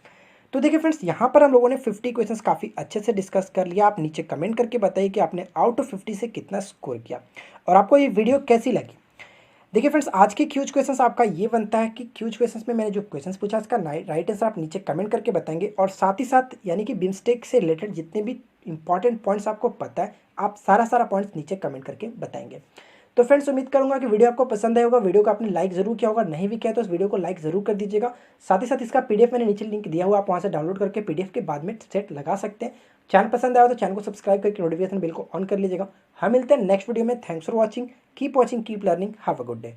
तो देखिए फ्रेंड्स, यहाँ पर हम लोगों ने 50 क्वेश्चंस काफ़ी अच्छे से डिस्कस कर लिया। आप नीचे कमेंट करके बताइए कि आपने आउट ऑफ 50 से कितना स्कोर किया और आपको ये वीडियो कैसी लगी। देखिए फ्रेंड्स, आज के क्यूज क्वेश्चंस आपका ये बनता है कि क्यूज क्वेश्चंस में मैंने जो क्वेश्चंस पूछा इसका राइट आंसर आप नीचे कमेंट करके बताएंगे। और साथ ही साथ यानी कि बिमस्टेक से रिलेटेड जितने भी इंपॉर्टेंट पॉइंट्स आपको पता है आप सारा पॉइंट्स नीचे कमेंट करके बताएंगे। तो फ्रेंड्स, उम्मीद करूंगा कि वीडियो आपको पसंद आया होगा। वीडियो को आपने लाइक जरूर किया होगा, नहीं भी किया तो इस वीडियो को लाइक जरूर कर दीजिएगा। साथ ही साथ इसका PDF मैंने नीचे लिंक दिया हुआ, आप वहाँ से डाउनलोड करके PDF के बाद में सेट लगा सकते हैं। चैनल पसंद आया तो चैनल को सब्सक्राइब करके नोटिफिकेशन बिल को ऑन कर लीजिएगा। हम मिलते हैं नेक्स्ट वीडियो में। Thanks for watching, keep watching, keep learning, have a good day.